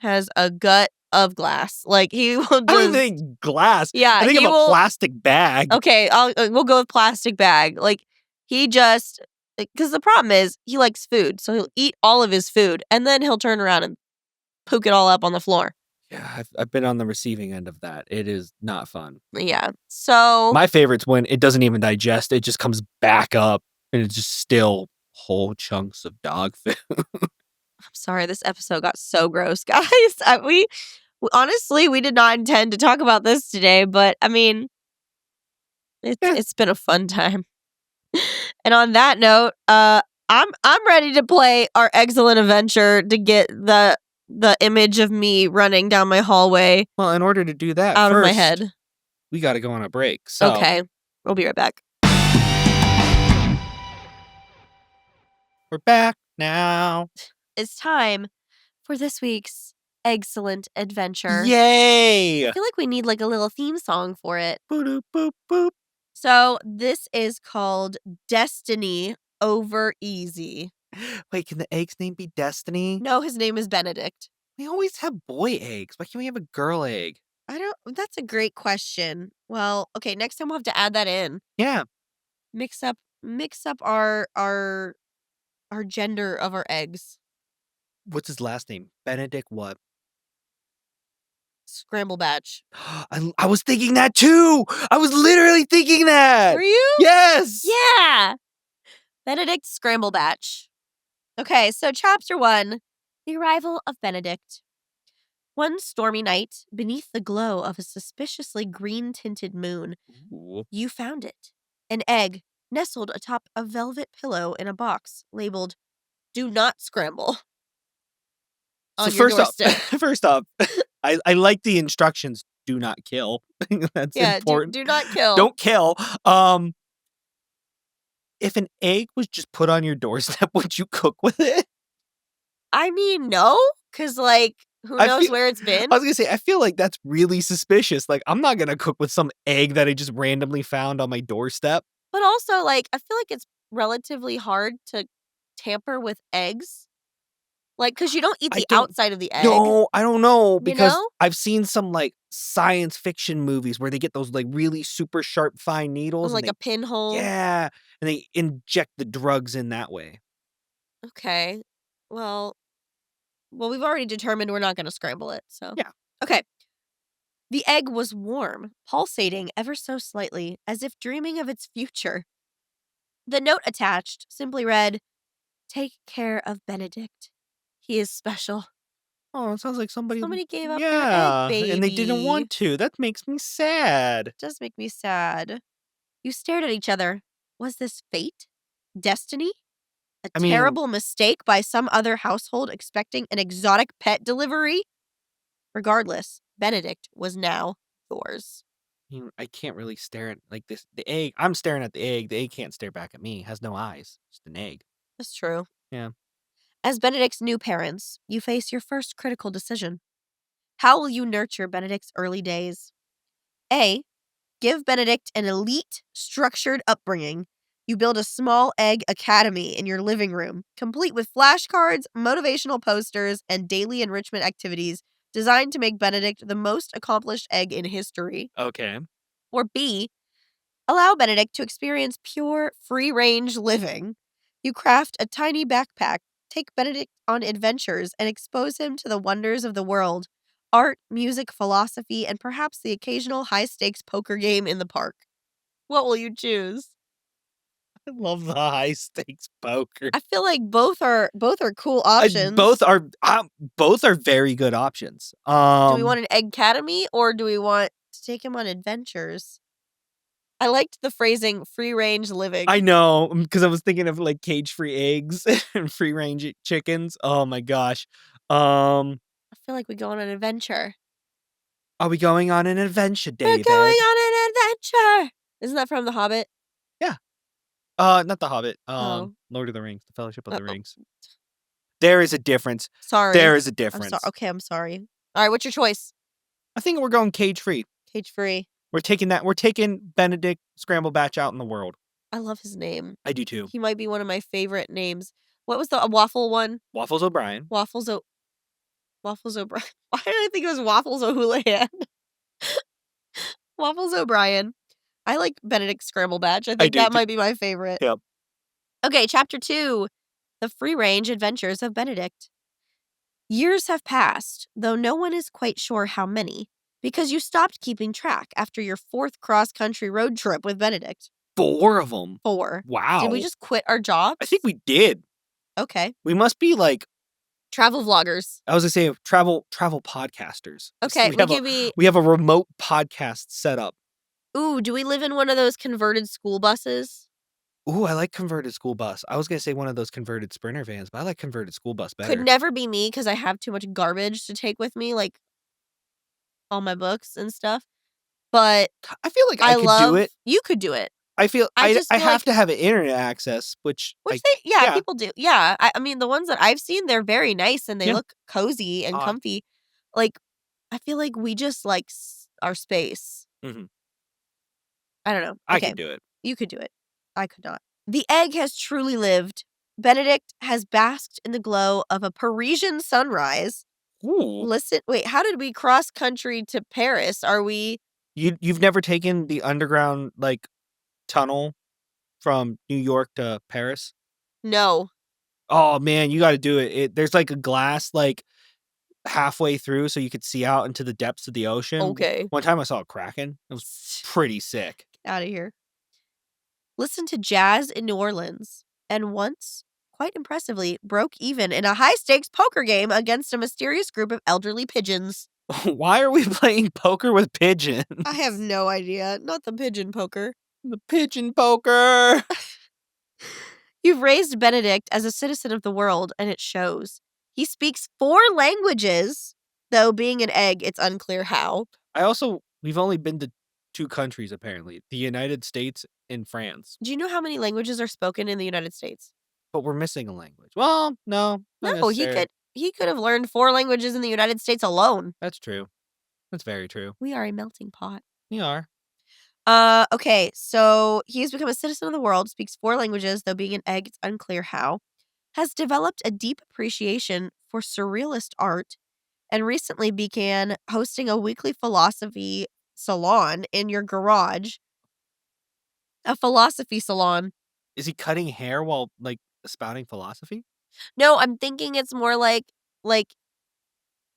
S2: has a gut of glass. Like he will just.
S1: I don't think glass.
S2: Yeah,
S1: I think of a plastic bag.
S2: Okay, we'll go with plastic bag. Like he just, because the problem is he likes food, so he'll eat all of his food and then he'll turn around and poke it all up on the floor.
S1: Yeah, I've been on the receiving end of that. It is not fun.
S2: Yeah. So
S1: my favorite's when it doesn't even digest. It just comes back up and it's just still whole chunks of dog food.
S2: I'm sorry, this episode got so gross, guys. We honestly, we did not intend to talk about this today, but I mean, it's been a fun time. And on that note, I'm ready to play our excellent adventure to get the image of me running down my hallway.
S1: Well, in order to do that,
S2: out
S1: first,
S2: of my head,
S1: we got to go on a break. So.
S2: Okay, we'll be right back.
S1: We're back now.
S2: it's time for this week's excellent adventure.
S1: Yay!
S2: I feel like we need like a little theme song for it.
S1: Boop, boop, boop.
S2: So this is called Destiny Over Easy.
S1: Wait, can the egg's name be Destiny?
S2: No, his name is Benedict.
S1: We always have boy eggs. Why can't we have a girl egg?
S2: That's a great question. Well, okay, next time we'll have to add that in.
S1: Yeah.
S2: Mix up our gender of our eggs.
S1: What's his last name? Benedict what?
S2: Scramblebatch.
S1: I was thinking that too. I was literally thinking that.
S2: Were you?
S1: Yes.
S2: Yeah. Benedict Scramblebatch. Okay, so chapter 1, The Arrival of Benedict. One stormy night, beneath the glow of a suspiciously green-tinted moon,
S1: Ooh.
S2: you found it. An egg nestled atop a velvet pillow in a box labeled "Do Not Scramble"
S1: So
S2: on your doorstep.
S1: first up, I like the instructions. Do not kill. That's
S2: Yeah,
S1: important.
S2: do not kill.
S1: Don't kill. If an egg was just put on your doorstep, would you cook with it?
S2: I mean, no, because, like, who
S1: I
S2: knows
S1: feel-
S2: where it's been?
S1: I was gonna say, I feel like that's really suspicious. Like, I'm not gonna cook with some egg that I just randomly found on my doorstep.
S2: But also, like, I feel like it's relatively hard to tamper with eggs. Like, because you don't eat
S1: I
S2: the
S1: don't
S2: outside of the egg.
S1: No, I don't know,
S2: You
S1: because
S2: know?
S1: I've seen some, like, science fiction movies where they get those, like, really super sharp, fine needles, and
S2: Like
S1: they
S2: a pinhole.
S1: yeah, and they inject the drugs in that way.
S2: Okay. Well, we've already determined we're not going to scramble it, so.
S1: Yeah.
S2: Okay. The egg was warm, pulsating ever so slightly, as if dreaming of its future. The note attached simply read, "Take care of Benedict. He is special."
S1: Oh, it sounds like somebody
S2: Somebody gave up their egg,
S1: yeah, and they didn't
S2: baby.
S1: want to. That makes me sad.
S2: It does make me sad. You stared at each other. Was this fate? Destiny? A
S1: I mean
S2: terrible mistake by some other household expecting an exotic pet delivery? Regardless, Benedict was now yours.
S1: I can't really stare at, like, the egg. I'm staring at the egg. The egg can't stare back at me. It has no eyes. Just an egg.
S2: That's true.
S1: Yeah.
S2: As Benedict's new parents, you face your first critical decision. How will you nurture Benedict's early days? A. Give Benedict an elite, structured upbringing. You build a small egg academy in your living room, complete with flashcards, motivational posters, and daily enrichment activities designed to make Benedict the most accomplished egg in history.
S1: Okay.
S2: Or B. Allow Benedict to experience pure, free-range living. You craft a tiny backpack, take Benedict on adventures, and expose him to the wonders of the world. Art, music, philosophy, and perhaps the occasional high-stakes poker game in the park. What will you choose?
S1: I love the high stakes poker.
S2: I feel like both are cool options.
S1: Both are very good options.
S2: Do we want an egg academy or do we want to take him on adventures? I liked the phrasing "free range living."
S1: I know, because I was thinking of, like, cage-free eggs and free-range chickens. Oh my gosh.
S2: I feel like we go on an adventure.
S1: Are we going on an adventure,
S2: We're
S1: David?
S2: going on an adventure. Isn't that from The Hobbit?
S1: Yeah. Not The Hobbit.
S2: Oh.
S1: Lord of the Rings, The Fellowship of the
S2: Uh-oh.
S1: Rings. There is a difference.
S2: Sorry.
S1: There is a
S2: I'm
S1: difference.
S2: sorry. Okay, I'm sorry. All right, what's your choice?
S1: I think we're going cage-free.
S2: Cage free.
S1: We're taking Benedict Scramblebatch out in the world.
S2: I love his name.
S1: I do too.
S2: He might be one of my favorite names. What was the waffle one?
S1: Waffles O'Brien.
S2: Waffles O'Brien. Why did I think it was Waffles O'Houlihan? Waffles O'Brien. I like Benedict Scramblebatch. I think
S1: do
S2: that
S1: too.
S2: might be my favorite.
S1: Yep.
S2: Okay, chapter 2. The free-range adventures of Benedict. Years have passed, though no one is quite sure how many, because you stopped keeping track after your 4th cross-country road trip with Benedict.
S1: 4 of them.
S2: 4.
S1: Wow.
S2: Did we just quit our jobs?
S1: I think we did.
S2: Okay.
S1: We must be, like,
S2: Travel vloggers.
S1: I was gonna say travel podcasters.
S2: Okay,
S1: We have a remote podcast set up.
S2: Ooh, do we live in one of those converted school buses?
S1: Ooh, I like converted school bus. I was gonna say one of those converted Sprinter vans, but I like converted school bus better.
S2: Could never be me because I have too much garbage to take with me, like all my books and stuff. But
S1: I feel like I could do it.
S2: You could do it.
S1: I feel
S2: I just
S1: I
S2: feel
S1: have
S2: like
S1: to have an internet access, which yeah.
S2: people do. Yeah, I mean, the ones that I've seen, they're very nice and they
S1: Yeah.
S2: look cozy and comfy. Like, I feel like we just like our space.
S1: Mhm.
S2: I don't know.
S1: I
S2: Okay,
S1: could do it.
S2: you could do it. I could not. The egg has truly lived. Benedict has basked in the glow of a Parisian sunrise.
S1: Ooh.
S2: Listen, wait, how did we cross country to Paris? Are we?
S1: You've never taken the underground, like, tunnel from New York to Paris?
S2: No.
S1: Oh, man, you gotta do it. There's, like, a glass, like, halfway through so you could see out into the depths of the ocean.
S2: Okay.
S1: One time I saw a kraken. It was pretty sick.
S2: Get out of here. Listened to jazz in New Orleans, and once, quite impressively, broke even in a high stakes poker game against a mysterious group of elderly pigeons.
S1: Why are we playing poker with pigeons?
S2: I have no idea. Not the pigeon poker.
S1: The pigeon poker!
S2: You've raised Benedict as a citizen of the world, and it shows. He speaks 4 languages, though being an egg, it's unclear how.
S1: We've only been to 2 countries, apparently, the United States and France,
S2: Do you know how many languages are spoken in the United States?
S1: but we're missing a language. Well, no, not
S2: No,
S1: necessarily.
S2: he could have learned 4 languages in the United States alone.
S1: That's true. That's very true.
S2: We are a melting pot.
S1: We are.
S2: Okay, so he has become a citizen of the world, speaks 4 languages, though being an egg, it's unclear how, has developed a deep appreciation for surrealist art, and recently began hosting a weekly philosophy salon in your garage. A philosophy salon.
S1: Is he cutting hair while, like, spouting philosophy?
S2: No, I'm thinking it's more like like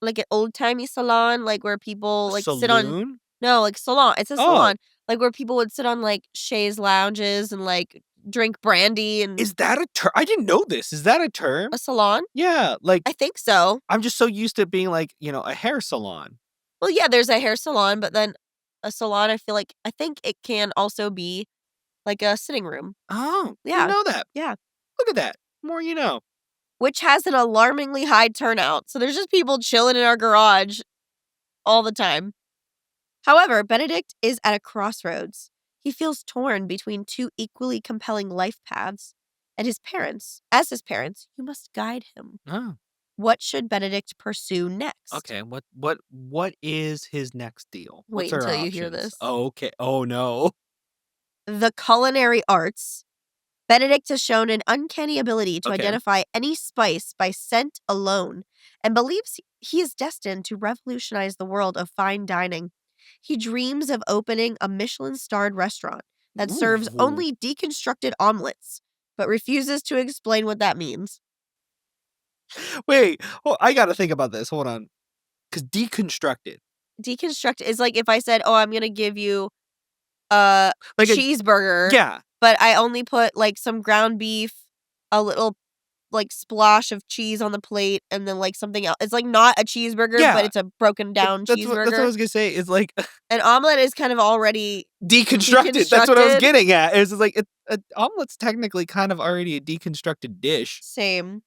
S2: an old-timey salon, like where people
S1: A
S2: like sit on.
S1: saloon?
S2: No, like salon. It's a
S1: Oh,
S2: salon, like where people would sit on like chaise lounges and like drink brandy and
S1: is that a term? I didn't know this. Is that a term?
S2: a salon?
S1: Yeah, like,
S2: I think so.
S1: I'm just so used to it being like, a hair salon.
S2: Well, yeah, there's a hair salon, but then a salon, I think it can also be like a sitting room.
S1: Oh, didn't
S2: Yeah.
S1: know that.
S2: Yeah.
S1: Look at that. More you know.
S2: Which has an alarmingly high turnout. So there's just people chilling in our garage all the time. However, Benedict is at a crossroads. He feels torn between 2 equally compelling life paths. And as his parents, you must guide him.
S1: Oh,
S2: What should Benedict pursue next?
S1: okay. What is his next deal? What's
S2: Wait
S1: our
S2: until you
S1: options?
S2: hear this.
S1: Oh, okay. Oh no.
S2: The culinary arts. Benedict has shown an uncanny ability to
S1: Okay.
S2: identify any spice by scent alone and believes he is destined to revolutionize the world of fine dining. He dreams of opening a Michelin-starred restaurant that serves
S1: Ooh.
S2: only deconstructed omelets, but refuses to explain what that means.
S1: Wait. Oh, I gotta think about this. Hold on. Because deconstructed,
S2: Deconstruct is like if I said, "Oh, I'm going to give you a
S1: like a
S2: cheeseburger,
S1: yeah,
S2: but I only put like some ground beef, a little like splosh of cheese on the plate, and then like something else." It's like not a cheeseburger,
S1: yeah.
S2: but it's a broken down
S1: That's what I
S2: cheeseburger.
S1: was gonna say. Is like
S2: An omelet is kind of already
S1: deconstructed. That's what I was
S2: deconstructed.
S1: getting at. Is like an omelet's technically kind of already a deconstructed dish.
S2: Same.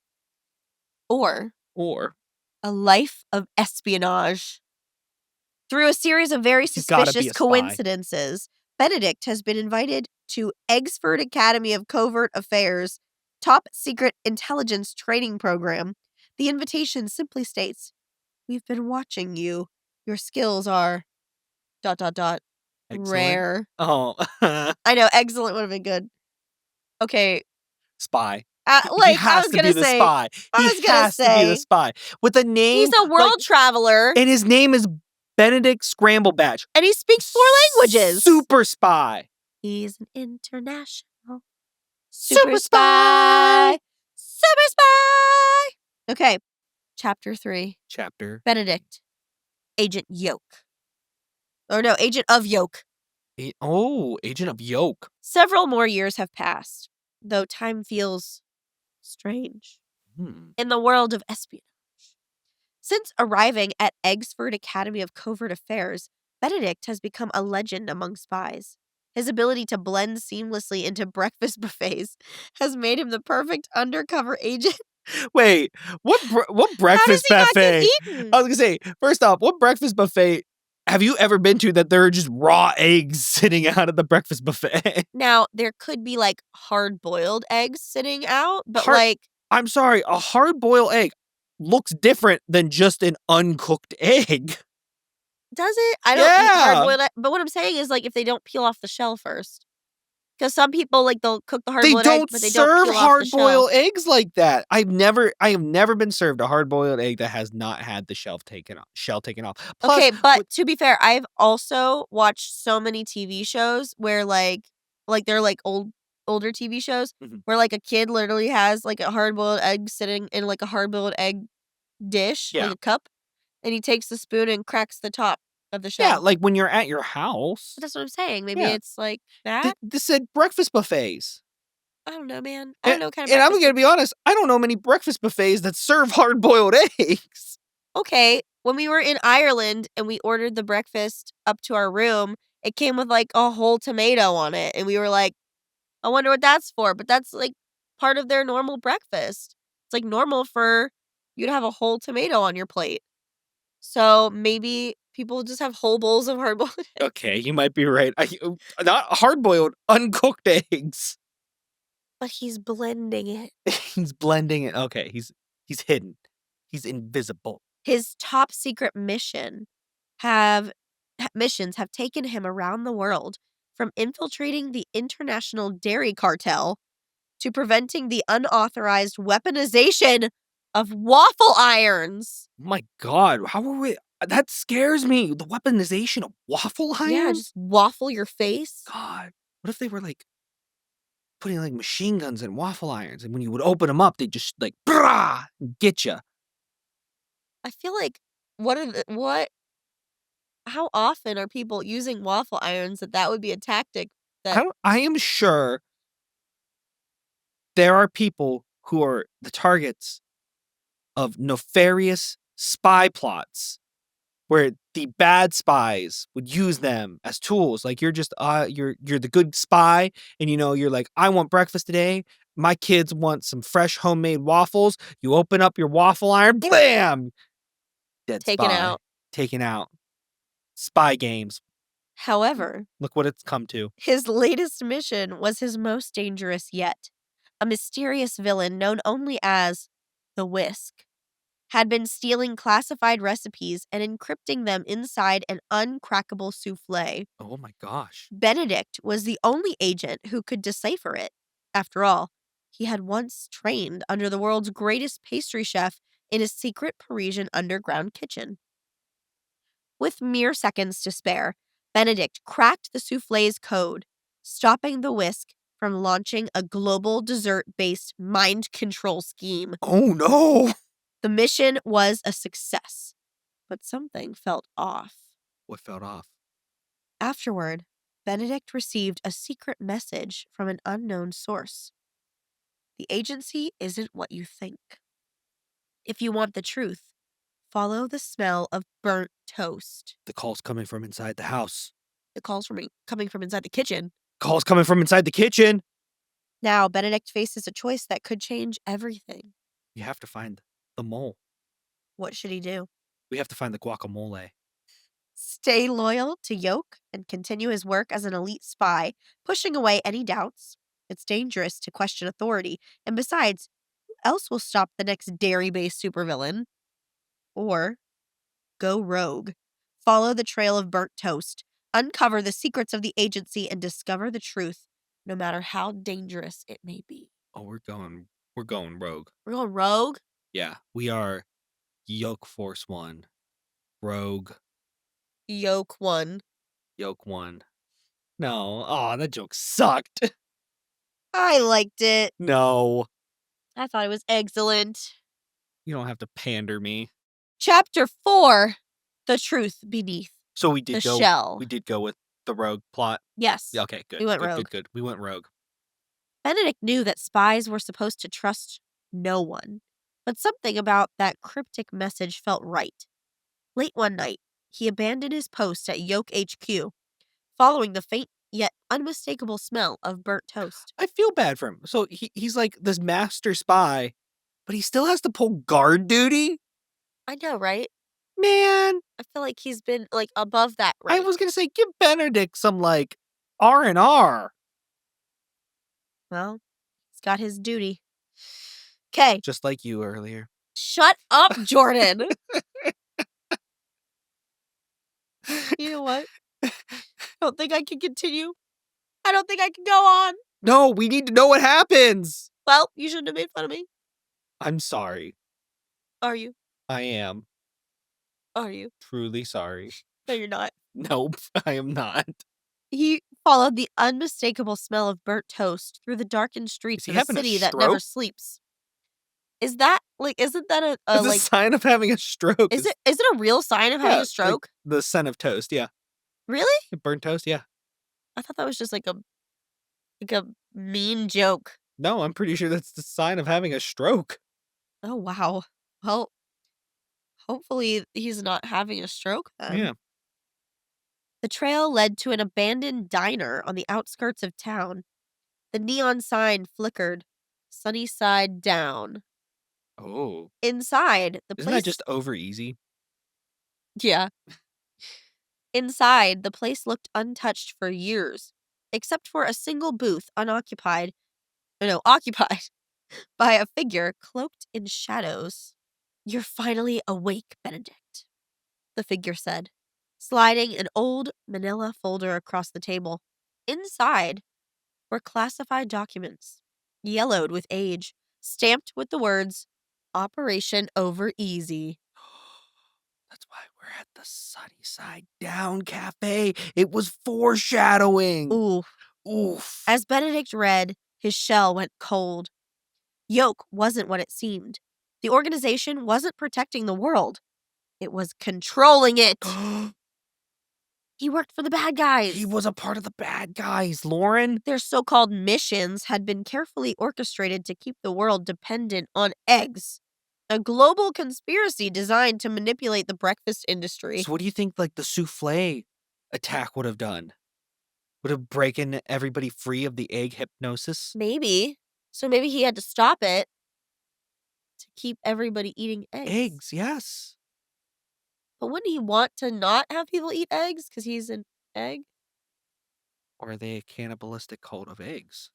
S2: Or
S1: Or
S2: a life of espionage. Through a series of very
S1: he's gotta be
S2: suspicious
S1: a spy.
S2: coincidences, Benedict has been invited to Egbert Academy of Covert Affairs' top secret intelligence training program. The invitation simply states, "We've been watching you. Your skills are ...
S1: Excellent.
S2: rare."
S1: Oh,
S2: I know, excellent would have been good. Okay,
S1: spy. He
S2: like,
S1: has to be the spy.
S2: I
S1: He
S2: was gonna
S1: has to be the
S2: say,
S1: spy with a name.
S2: he's a world
S1: like,
S2: traveler,
S1: and his name is Benedict Scramblebatch.
S2: and he speaks 4 languages.
S1: Super spy.
S2: He's an international
S1: Super spy.
S2: Super spy! Okay, chapter 3.
S1: Chapter.
S2: Benedict. Agent Yolk. Or no, Agent of Yolk.
S1: Agent of Yolk.
S2: Several more years have passed, though time feels strange in the world of espionage. Since arriving at Egbert Academy of Covert Affairs, Benedict has become a legend among spies. His ability to blend seamlessly into breakfast buffets has made him the perfect undercover agent.
S1: Wait, what
S2: How does
S1: breakfast
S2: he not get
S1: buffet?
S2: eaten?
S1: I was gonna say, first off, what breakfast buffet Have you ever been to that there are just raw eggs sitting out of the breakfast buffet?
S2: Now, there could be, like, hard-boiled eggs sitting out, but,
S1: Hard
S2: like
S1: I'm sorry, a hard-boiled egg looks different than just an uncooked egg.
S2: does it? I don't eat
S1: Yeah.
S2: hard-boiled but what I'm saying is, like, if they don't peel off the shell first. Because some people, like, they'll cook the
S1: They
S2: hard-boiled egg,
S1: don't
S2: but they don't
S1: serve
S2: peel off the shell.
S1: hard-boiled eggs like that. I have never been served a hard-boiled egg that has not had the shell taken off. Plus,
S2: Okay, but
S1: with
S2: to be fair, I've also watched so many TV shows where, they're, like, older TV shows
S1: Mhm.
S2: where, like, a kid literally has, like, a hard-boiled egg sitting in, like, a hard-boiled egg dish, like
S1: Yeah.
S2: a cup, and he takes the spoon and cracks the top of the
S1: Yeah,
S2: shell.
S1: like when you're at your house.
S2: That's what I'm saying. Maybe
S1: Yeah.
S2: it's like that?
S1: This said breakfast buffets.
S2: I don't know, man. I
S1: And
S2: don't know what kind of
S1: and I'm
S2: breakfast
S1: gonna be honest, I don't know many breakfast buffets that serve hard-boiled eggs.
S2: Okay, when we were in Ireland and we ordered the breakfast up to our room, it came with, like, a whole tomato on it, and we were like, "I wonder what that's for," but that's, like, part of their normal breakfast. It's, like, normal for you to have a whole tomato on your plate. So, maybe people just have whole bowls of hard-boiled eggs.
S1: Okay, you might be right. Not hard-boiled, uncooked eggs.
S2: But he's blending it.
S1: He's blending it. Okay, he's hidden. He's invisible.
S2: His top secret have missions have taken him around the world, from infiltrating the international dairy cartel to preventing the unauthorized weaponization of waffle irons.
S1: My god, how are we that scares me. The weaponization of waffle
S2: Yeah,
S1: irons?
S2: just waffle your face.
S1: God, what if they were, like, putting, like, machine guns in waffle irons, and when you would open them up, they'd just, like, "Brah!" Get you.
S2: I feel like what how often are people using waffle irons that would be a tactic that
S1: I am sure there are people who are the targets of nefarious spy plots where the bad spies would use them as tools. Like you're just you're the good spy and you're like, I want breakfast today. My kids want some fresh homemade waffles. You open up your waffle iron, blam! Dead
S2: taken
S1: spy.
S2: out.
S1: Taken out. Spy games.
S2: However,
S1: Look what it's come to.
S2: his latest mission was his most dangerous yet. A mysterious villain known only as the Whisk had been stealing classified recipes and encrypting them inside an uncrackable souffle.
S1: Oh my gosh.
S2: Benedict was the only agent who could decipher it. After all, he had once trained under the world's greatest pastry chef in a secret Parisian underground kitchen. With mere seconds to spare, Benedict cracked the souffle's code, stopping the Whisk from launching a global dessert based mind control scheme.
S1: Oh no.
S2: The mission was a success, but something felt off.
S1: What fell off?
S2: Afterward, Benedict received a secret message from an unknown source. The agency isn't what you think. If you want the truth, follow the smell of burnt toast.
S1: The call's coming from inside the house.
S2: The call's coming from inside the kitchen.
S1: Call's coming from inside the kitchen.
S2: Now, Benedict faces a choice that could change everything.
S1: You have to find the mole.
S2: What should he do?
S1: We have to find the guacamole.
S2: Stay loyal to Yolk and continue his work as an elite spy, pushing away any doubts. It's dangerous to question authority, and besides, who else will stop the next dairy-based supervillain? Or go rogue. Follow the trail of burnt toast. Uncover the secrets of the agency and discover the truth, no matter how dangerous it may be.
S1: Oh, we're going rogue.
S2: We're going rogue?
S1: Yeah, we are Yolk Force 1. Rogue.
S2: Yolk one.
S1: Yolk 1. No. Oh, that joke sucked.
S2: I liked it.
S1: No.
S2: I thought it was excellent.
S1: You don't have to pander me.
S2: Chapter 4. The Truth Beneath
S1: So
S2: the Shell.
S1: we did go with the rogue plot.
S2: Yes.
S1: Yeah, okay, good.
S2: We went
S1: good,
S2: rogue.
S1: Good. We went rogue.
S2: Benedict knew that spies were supposed to trust no one, but something about that cryptic message felt right. Late one night, he abandoned his post at Yolk HQ, following the faint yet unmistakable smell of burnt toast.
S1: I feel bad for him. So he's like this master spy, but he still has to pull guard duty?
S2: I know, right?
S1: Man,
S2: I feel like he's been, like, above that
S1: I
S2: rank.
S1: was gonna say, give Benedict some, like, R&R.
S2: Well, he's got his duty. Okay,
S1: Just like you earlier.
S2: shut up, Jordan! You know what? I don't think I can continue. I don't think I can go on.
S1: No, we need to know what happens!
S2: Well, you shouldn't have made fun of me.
S1: I'm sorry.
S2: Are you?
S1: I am.
S2: Are you?
S1: Truly sorry.
S2: No, you're not.
S1: Nope, I am not.
S2: He followed the unmistakable smell of burnt toast through the darkened
S1: Is
S2: streets
S1: he
S2: of a
S1: having a
S2: city that never
S1: stroke?
S2: sleeps. Is that, like, isn't that
S1: It's a
S2: like,
S1: sign of having a stroke.
S2: is it a real sign of having
S1: Yeah,
S2: a
S1: like,
S2: stroke?
S1: the scent of toast, yeah.
S2: Really?
S1: Burnt toast, yeah.
S2: I thought that was just like a mean joke.
S1: No, I'm pretty sure that's the sign of having a stroke.
S2: Oh, wow. Well, hopefully he's not having a stroke then.
S1: Yeah.
S2: The trail led to an abandoned diner on the outskirts of town. The neon sign flickered. Sunny side down.
S1: Oh.
S2: Inside, the
S1: Isn't that
S2: place.
S1: just over easy?
S2: Yeah. Inside, the place looked untouched for years, except for a single booth unoccupied. No, occupied by a figure cloaked in shadows. You're finally awake, Benedict, the figure said, sliding an old manila folder across the table. Inside were classified documents, yellowed with age, stamped with the words, Operation Over Easy.
S1: That's why we're at the Sunny Side Down Cafe. It was foreshadowing.
S2: Ooh.
S1: Oof.
S2: As Benedict read, his shell went cold. Yolk wasn't what it seemed. The organization wasn't protecting the world. It was controlling it. He worked for the bad guys.
S1: He was a part of the bad guys, Lauran.
S2: Their so-called missions had been carefully orchestrated to keep the world dependent on eggs. A global conspiracy designed to manipulate the breakfast industry.
S1: So what do you think, like, the souffle attack would have done? Would have broken everybody free of the egg hypnosis?
S2: Maybe. So maybe he had to stop it to keep everybody eating eggs.
S1: Eggs, yes.
S2: But wouldn't he want to not have people eat eggs because he's an egg?
S1: Or are they a cannibalistic cult of eggs?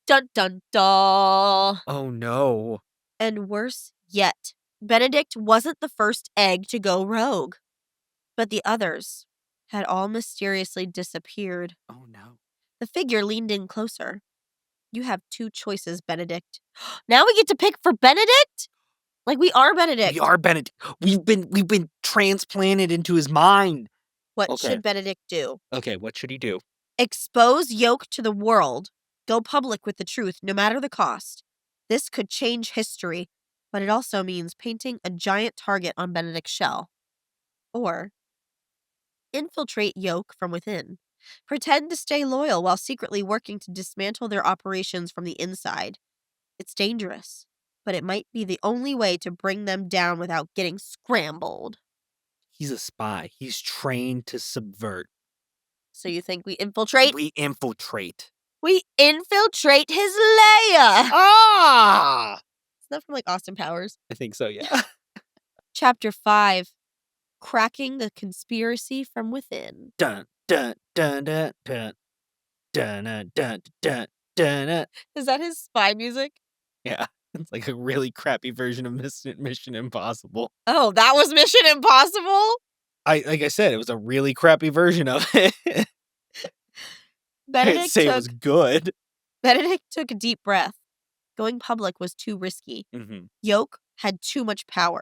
S2: Dun dun dun.
S1: Oh no.
S2: And worse yet, Benedict wasn't the first egg to go rogue. But the others had all mysteriously disappeared.
S1: Oh no.
S2: The figure leaned in closer. You have two choices, Benedict. Now we get to pick for Benedict? Like we are Benedict.
S1: We are Benedict. We've been transplanted into his mind.
S2: What
S1: Okay.
S2: should Benedict do?
S1: Okay, what should he do?
S2: Expose Yolk to the world. Go public with the truth, no matter the cost. This could change history, but it also means painting a giant target on Benedict's shell. Or infiltrate Yolk from within. Pretend to stay loyal while secretly working to dismantle their operations from the inside. It's dangerous, but it might be the only way to bring them down without getting scrambled.
S1: He's a spy. He's trained to subvert.
S2: So you think we infiltrate?
S1: We infiltrate.
S2: We infiltrate his lair!
S1: Ah!
S2: Isn't that from like Austin Powers?
S1: I think so, yeah.
S2: Chapter 5. Cracking the Conspiracy from Within.
S1: Dun dun dun dun dun dun dun dun dun dun.
S2: Is that his spy music?
S1: Yeah, it's like a really crappy version of Mission Impossible.
S2: Oh, that was Mission Impossible?
S1: Like I said, it was a really crappy version of it. I didn't say it was good.
S2: Benedict took a deep breath. Going public was too risky.
S1: Mm-hmm.
S2: Yolk had too much power,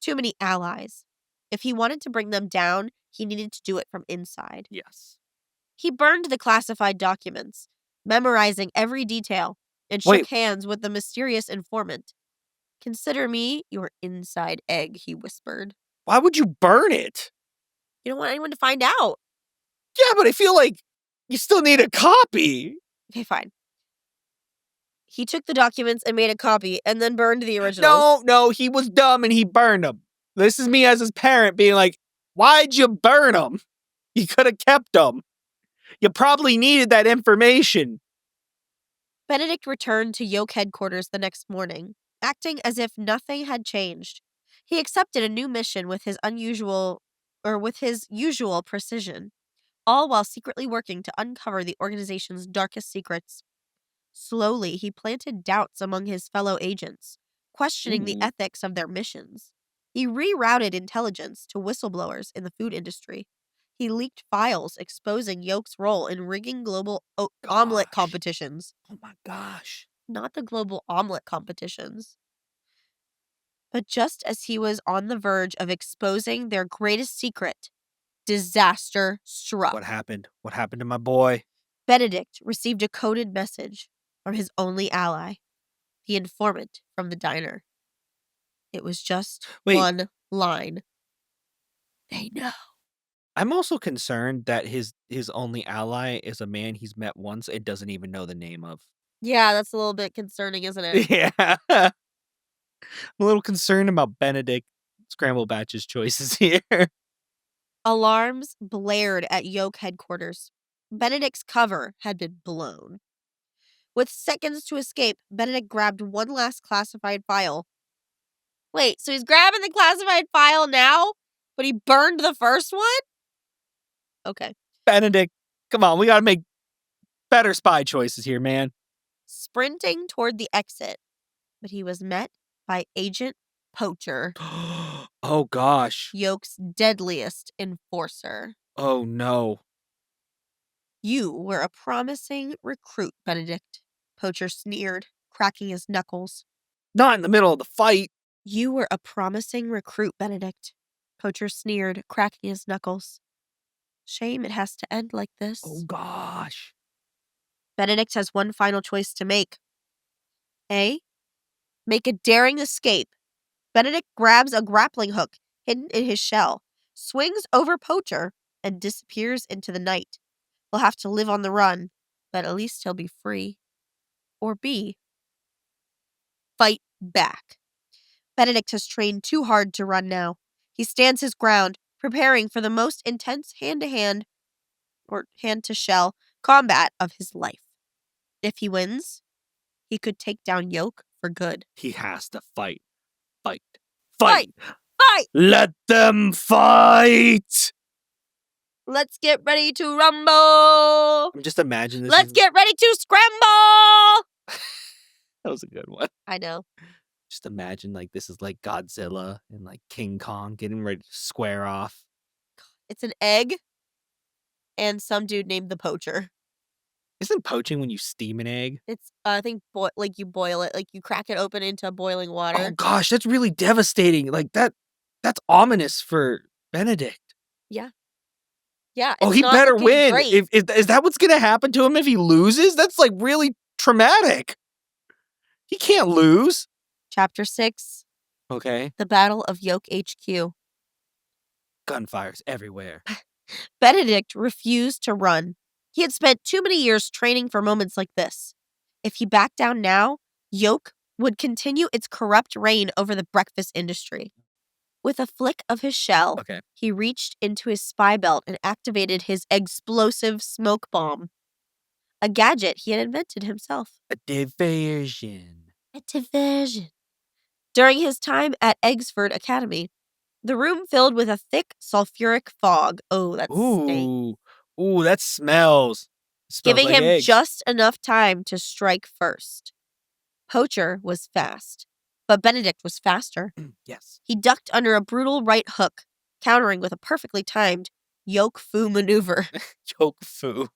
S2: too many allies. If he wanted to bring them down, he needed to do it from inside.
S1: Yes.
S2: He burned the classified documents, memorizing every detail, and shook hands with the mysterious informant. Consider me your inside egg, he whispered.
S1: Why would you burn it?
S2: You don't want anyone to find out.
S1: Yeah, but I feel like you still need a copy.
S2: Okay, fine. He took the documents and made a copy and then burned the originals.
S1: No, he was dumb and he burned them. This is me as his parent being like, why'd you burn them? You could have kept them. You probably needed that information.
S2: Benedict returned to Yolk headquarters the next morning, acting as if nothing had changed. He accepted a new mission with his usual precision, all while secretly working to uncover the organization's darkest secrets. Slowly, he planted doubts among his fellow agents, questioning the
S1: Ooh,
S2: ethics of their missions. He rerouted intelligence to whistleblowers in the food industry. He leaked files exposing Yolk's role in rigging global omelet
S1: gosh.
S2: competitions.
S1: Oh my gosh.
S2: Not the global omelet competitions. But just as he was on the verge of exposing their greatest secret, disaster struck.
S1: What happened? What happened to my boy?
S2: Benedict received a coded message from his only ally, the informant from the diner. It was just
S1: Wait,
S2: one line. They know.
S1: I'm also concerned that his only ally is a man he's met once and doesn't even know the name of.
S2: Yeah, that's a little bit concerning, isn't it?
S1: Yeah. I'm a little concerned about Benedict Scramblebatch's choices here.
S2: Alarms blared at Yolk headquarters. Benedict's cover had been blown. With seconds to escape, Benedict grabbed one last classified file. Wait, so he's grabbing the classified file now, but he burned the first one? Okay.
S1: Benedict, come on, we gotta make better spy choices here, man.
S2: Sprinting toward the exit, but he was met by Agent Poacher,
S1: Oh gosh.
S2: Yolk's deadliest enforcer.
S1: Oh no.
S2: You were a promising recruit, Benedict. Poacher sneered, cracking his knuckles.
S1: Not in the middle of the fight.
S2: You were a promising recruit, Benedict. Poacher sneered, cracking his knuckles. Shame it has to end like this.
S1: Oh gosh.
S2: Benedict has one final choice to make. A. Make a daring escape. Benedict grabs a grappling hook hidden in his shell, swings over Poacher, and disappears into the night. He'll have to live on the run, but at least he'll be free. Or B. Fight back. Benedict has trained too hard to run now. He stands his ground, preparing for the most intense hand-to-hand or hand-to-shell combat of his life. If he wins, he could take down Yolk for good.
S1: He has to fight. Fight.
S2: Fight!
S1: Fight!
S2: Fight!
S1: Let them fight!
S2: Let's get ready to rumble!
S1: I'm just imagining this.
S2: Let's get ready to scramble!
S1: That was a good one.
S2: I know.
S1: Just imagine like this is like Godzilla and like King Kong getting ready to square off.
S2: It's an egg and some dude named the Poacher.
S1: Isn't poaching when you steam an egg?
S2: It's, I think, like you boil it, like you crack it open into boiling water.
S1: Oh gosh, that's really devastating. Like that's ominous for Benedict.
S2: Yeah. Yeah.
S1: Oh,
S2: it's
S1: he
S2: not
S1: better
S2: looking
S1: win.
S2: great.
S1: If is that what's gonna happen to him if he loses? That's like really traumatic. He can't lose.
S2: Chapter 6,
S1: Okay.
S2: The Battle of Yolk HQ.
S1: Gunfires everywhere.
S2: Benedict refused to run. He had spent too many years training for moments like this. If he backed down now, Yolk would continue its corrupt reign over the breakfast industry. With a flick of his shell,
S1: Okay.
S2: he reached into his spy belt and activated his explosive smoke bomb, a gadget he had invented himself.
S1: A diversion.
S2: A diversion. During his time at Eggsford Academy, the room filled with a thick sulfuric fog. Oh, that stank.
S1: Ooh, that smells. It smells
S2: Giving
S1: like
S2: him
S1: eggs.
S2: just enough time to strike first. Poacher was fast, but Benedict was faster.
S1: Yes.
S2: He ducked under a brutal right hook, countering with a perfectly timed Yolk Fu maneuver,
S1: Yolk foo.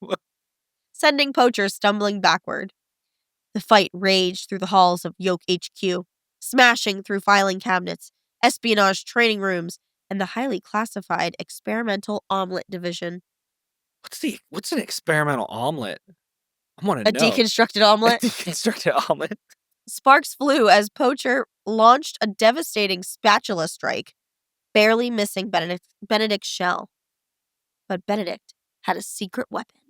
S2: sending Poacher stumbling backward. The fight raged through the halls of Yolk HQ, smashing through filing cabinets, espionage training rooms, and the highly classified experimental omelet division.
S1: What's an experimental omelet? I want
S2: A
S1: to know.
S2: deconstructed omelet?
S1: A deconstructed omelet.
S2: Sparks flew as Poacher launched a devastating spatula strike, barely missing Benedict's shell. But Benedict had a secret weapon.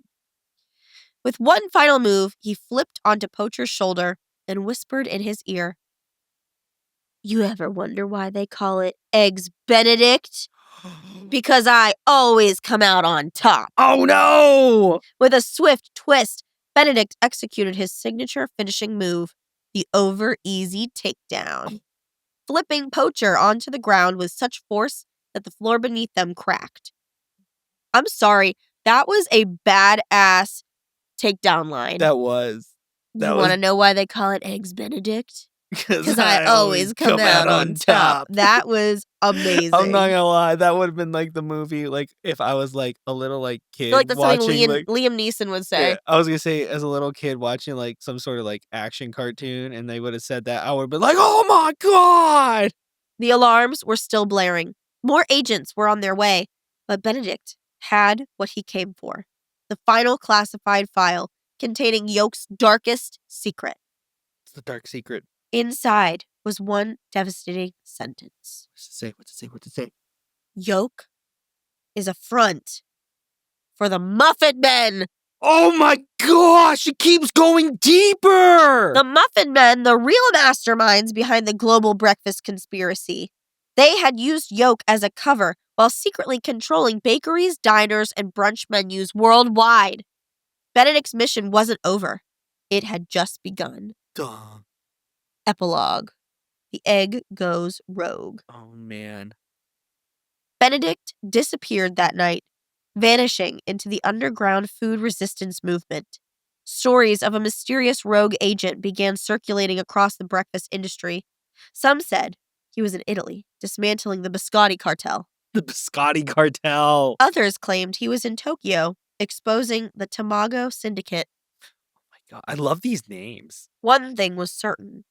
S2: With one final move, he flipped onto Poacher's shoulder and whispered in his ear, "You ever wonder why they call it Eggs Benedict? Because I always come out on top."
S1: Oh no!
S2: With a swift twist, Benedict executed his signature finishing move, the over-easy takedown. flipping Poacher onto the ground with such force that the floor beneath them cracked. I'm sorry, that was a badass takedown line.
S1: That was.
S2: Do you want to know why they call it Eggs Benedict?
S1: Because
S2: I always come out on top. That was amazing.
S1: I'm not gonna lie, that would have been like the movie, like if I was like a little like
S2: I feel like
S1: kid
S2: that's something
S1: watching like
S2: Liam Neeson would say.
S1: yeah, I was gonna say as a little kid watching like some sort of like action cartoon, and they would have said that, I would have been like, oh my god!
S2: The alarms were still blaring. More agents were on their way, but Benedict had what he came for: the final classified file containing Yolk's darkest secret.
S1: It's the dark secret.
S2: Inside was one devastating sentence.
S1: What's it say? What's it say? What's it say?
S2: Yolk is a front for the Muffin Men.
S1: Oh my gosh, it keeps going deeper!
S2: The Muffin Men, the real masterminds behind the global breakfast conspiracy. They had used Yolk as a cover while secretly controlling bakeries, diners, and brunch menus worldwide. Benedict's mission wasn't over. It had just begun.
S1: Duh.
S2: Epilogue. The egg goes rogue.
S1: Oh man.
S2: Benedict disappeared that night, vanishing into the underground food resistance movement. Stories of a mysterious rogue agent began circulating across the breakfast industry. Some said he was in Italy, dismantling the biscotti cartel.
S1: The biscotti cartel.
S2: Others claimed he was in Tokyo, exposing the Tamago syndicate.
S1: Oh my god, I love these names.
S2: One thing was certain: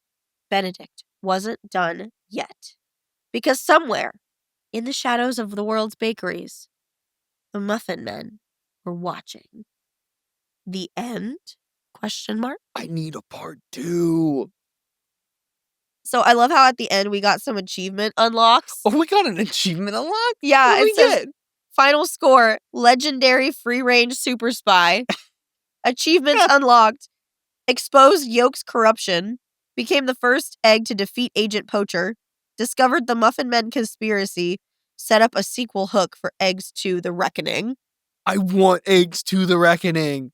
S2: Benedict wasn't done yet. Because somewhere, in the shadows of the world's bakeries, the Muffin Men were watching. The end? Question mark.
S1: I need a part 2.
S2: So I love how at the end we got some achievement unlocks.
S1: Oh, we got an achievement unlocked?
S2: Yeah,
S1: What did
S2: it
S1: we
S2: says
S1: get?
S2: final score, legendary free-range super spy. Achievements unlocked. Exposed Yolk's corruption. Became the first egg to defeat Agent Poacher. Discovered the Muffin Men conspiracy. Set up a sequel hook for Eggs 2: The Reckoning.
S1: I want Eggs to the Reckoning.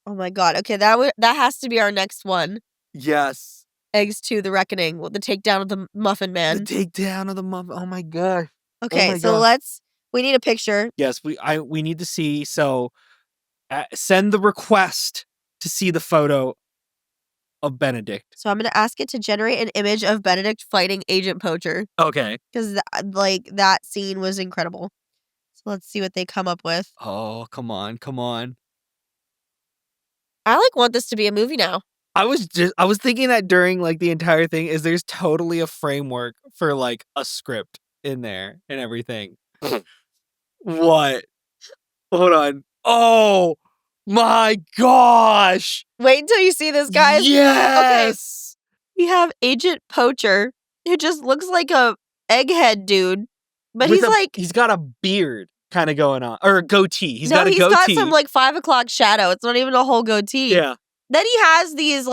S2: Oh my god. Okay, that has to be our next one.
S1: Yes.
S2: Eggs 2: The Reckoning. The takedown of the Muffin Man.
S1: The takedown of the muffin. Oh my god.
S2: Okay,
S1: my
S2: so
S1: God.
S2: we need a picture.
S1: Yes, we need to see. So send the request to see the photo of Benedict.
S2: So I'm going to ask it to generate an image of Benedict fighting Agent Poacher.
S1: Okay.
S2: Because, that scene was incredible. So let's see what they come up with.
S1: Oh, come on, come on.
S2: I, want this to be a movie now.
S1: I was thinking that during, like, the entire thing is there's totally a framework for, like, a script in there and everything. What? Hold on. Oh my gosh!
S2: Wait until you see this, guys.
S1: Yes!
S2: We have Agent Poacher, who just looks like a egghead dude. But
S1: he's got a beard kind of going on. Or a goatee. He's got a goatee.
S2: He's got some, 5 o'clock shadow. It's not even a whole goatee.
S1: Yeah.
S2: Then he has these,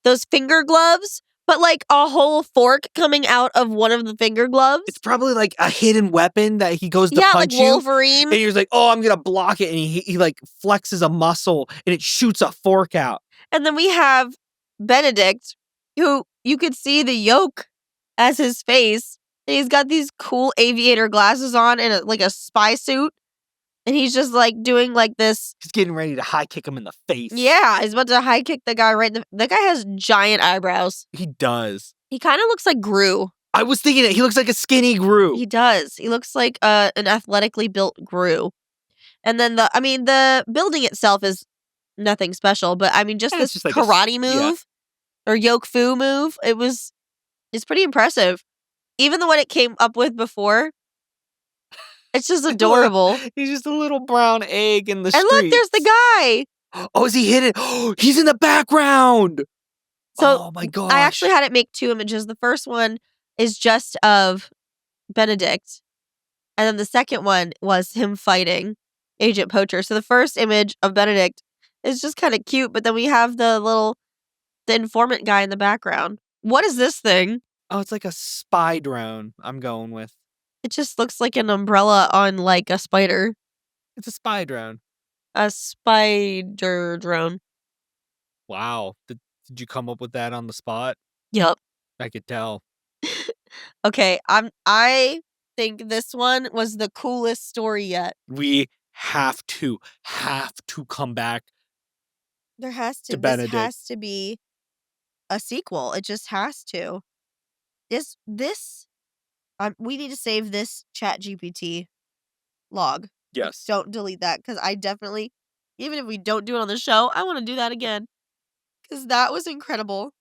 S2: those finger gloves, but, a whole fork coming out of one of the finger gloves.
S1: It's probably, like, a hidden weapon that he goes to punch
S2: like Wolverine.
S1: And he's like, oh, I'm going to block it. And he, like, flexes a muscle and it shoots a fork out.
S2: And then we have Benedict, who you could see the yolk as his face. And he's got these cool aviator glasses on and a spy suit. And he's just doing this.
S1: He's getting ready to high kick him in the face.
S2: Yeah, he's about to high kick the guy right in the. That guy has giant eyebrows.
S1: He does.
S2: He kind of looks like Gru.
S1: I was thinking it. He looks like a skinny Gru.
S2: He does. He looks like an athletically built Gru. And then the building itself is nothing special, but just this
S1: just like
S2: karate move or Yolk Fu move. It's pretty impressive. Even the one it came up with before. It's just adorable.
S1: He's just a little brown egg in the street.
S2: And look, there's the guy.
S1: Oh, is he hidden? Oh, he's in the background.
S2: So
S1: oh my gosh.
S2: I actually had it make 2 images. The first one is just of Benedict. And then the second one was him fighting Agent Poacher. So the first image of Benedict is just kind of cute, but then we have the informant guy in the background. What is this thing?
S1: Oh, it's like a spy drone I'm going with.
S2: It just looks like an umbrella on a spider.
S1: It's a spy drone.
S2: A spider drone.
S1: Wow. Did you come up with that on the spot?
S2: Yup.
S1: I could tell.
S2: Okay, I think this one was the coolest story yet.
S1: We have to come back to
S2: This
S1: Benedict.
S2: has to be a sequel. It just has to. This we need to save this Chat GPT log. Like,
S1: Yes.
S2: don't delete that because I definitely, even if we don't do it on the show, I want to do that again because that was incredible.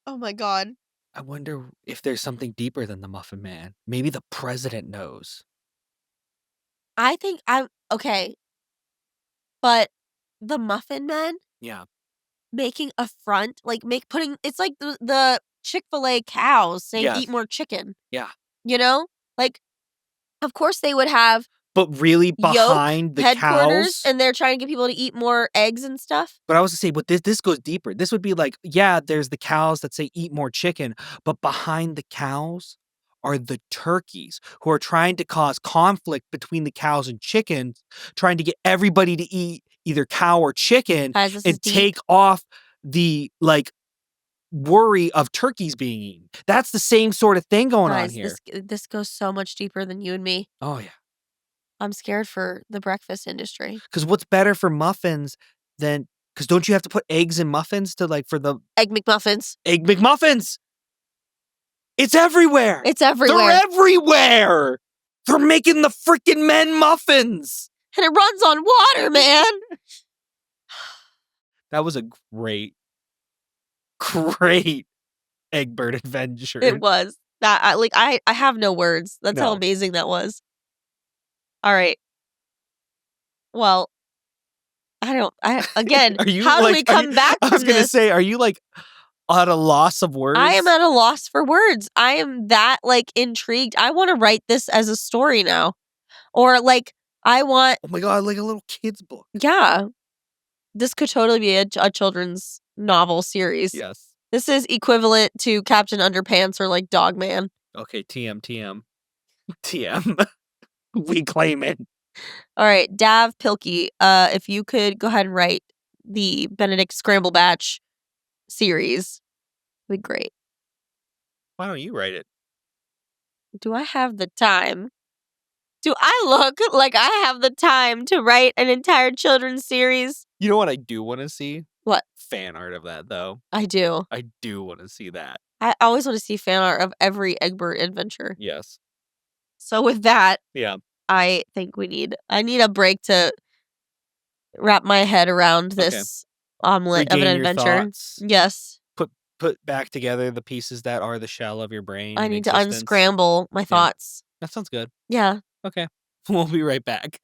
S2: Oh my god.
S1: I wonder if there's something deeper than the Muffin Man. Maybe the president knows.
S2: I think I'm okay, but the Muffin Men
S1: Yeah.
S2: making a front, like putting it's like the Chick-fil-A cows saying
S1: Yes.
S2: eat more chicken,
S1: Yeah.
S2: you know? Like, of course they would have
S1: But really
S2: Yolk
S1: behind the
S2: headquarters
S1: cows.
S2: and they're trying to get people to eat more eggs and stuff.
S1: But I was to say, but this goes deeper. This would be like, yeah, there's the cows that say eat more chicken, but behind the cows are the turkeys who are trying to cause conflict between the cows and chickens, trying to get everybody to eat either cow or chicken
S2: Guys, this is
S1: and
S2: deep.
S1: take off the worry of turkeys being eaten. That's the same sort of thing going on
S2: Guys,
S1: here.
S2: this goes so much deeper than you and me.
S1: Oh yeah.
S2: I'm scared for the breakfast industry.
S1: Because what's better for muffins than, because don't you have to put eggs in muffins to for the
S2: Egg McMuffins.
S1: Egg McMuffins? It's everywhere.
S2: It's everywhere.
S1: They're everywhere. They're making the freaking men muffins.
S2: And it runs on water, man.
S1: That was a great Egbert Adventure.
S2: It was. That I have no words. That's how
S1: No.
S2: amazing that was. All right. Well, again,
S1: Are you
S2: how do we
S1: like?
S2: come back
S1: I
S2: from
S1: was gonna
S2: this?
S1: say, are you like at a loss of words?
S2: I am at a loss for words. I am that intrigued. I want to write this as a story now. Or I want,
S1: Oh my god, like a little kid's book.
S2: yeah, this could totally be a children's novel series.
S1: Yes.
S2: This is equivalent to Captain Underpants or Dog Man.
S1: Okay, TM. We claim it.
S2: All right, Dav Pilkey, if you could go ahead and write the Benedict Scramblebatch series, would be great.
S1: Why don't you write it?
S2: Do I have the time? Do I look like I have the time to write an entire children's series?
S1: You know what I do want to see?
S2: What?
S1: Fan art of that, though.
S2: I do.
S1: I do want to see that.
S2: I always want to see fan art of every Egbert adventure.
S1: Yes.
S2: So with that,
S1: Yeah.
S2: I think I need a break to wrap my head around
S1: Okay.
S2: this omelet of
S1: Regain
S2: an
S1: your
S2: adventure.
S1: thoughts.
S2: Yes.
S1: Put back together the pieces that are the shell of your brain.
S2: I
S1: in
S2: need to
S1: existence.
S2: unscramble my thoughts.
S1: That sounds good.
S2: Yeah.
S1: Okay. We'll be right back.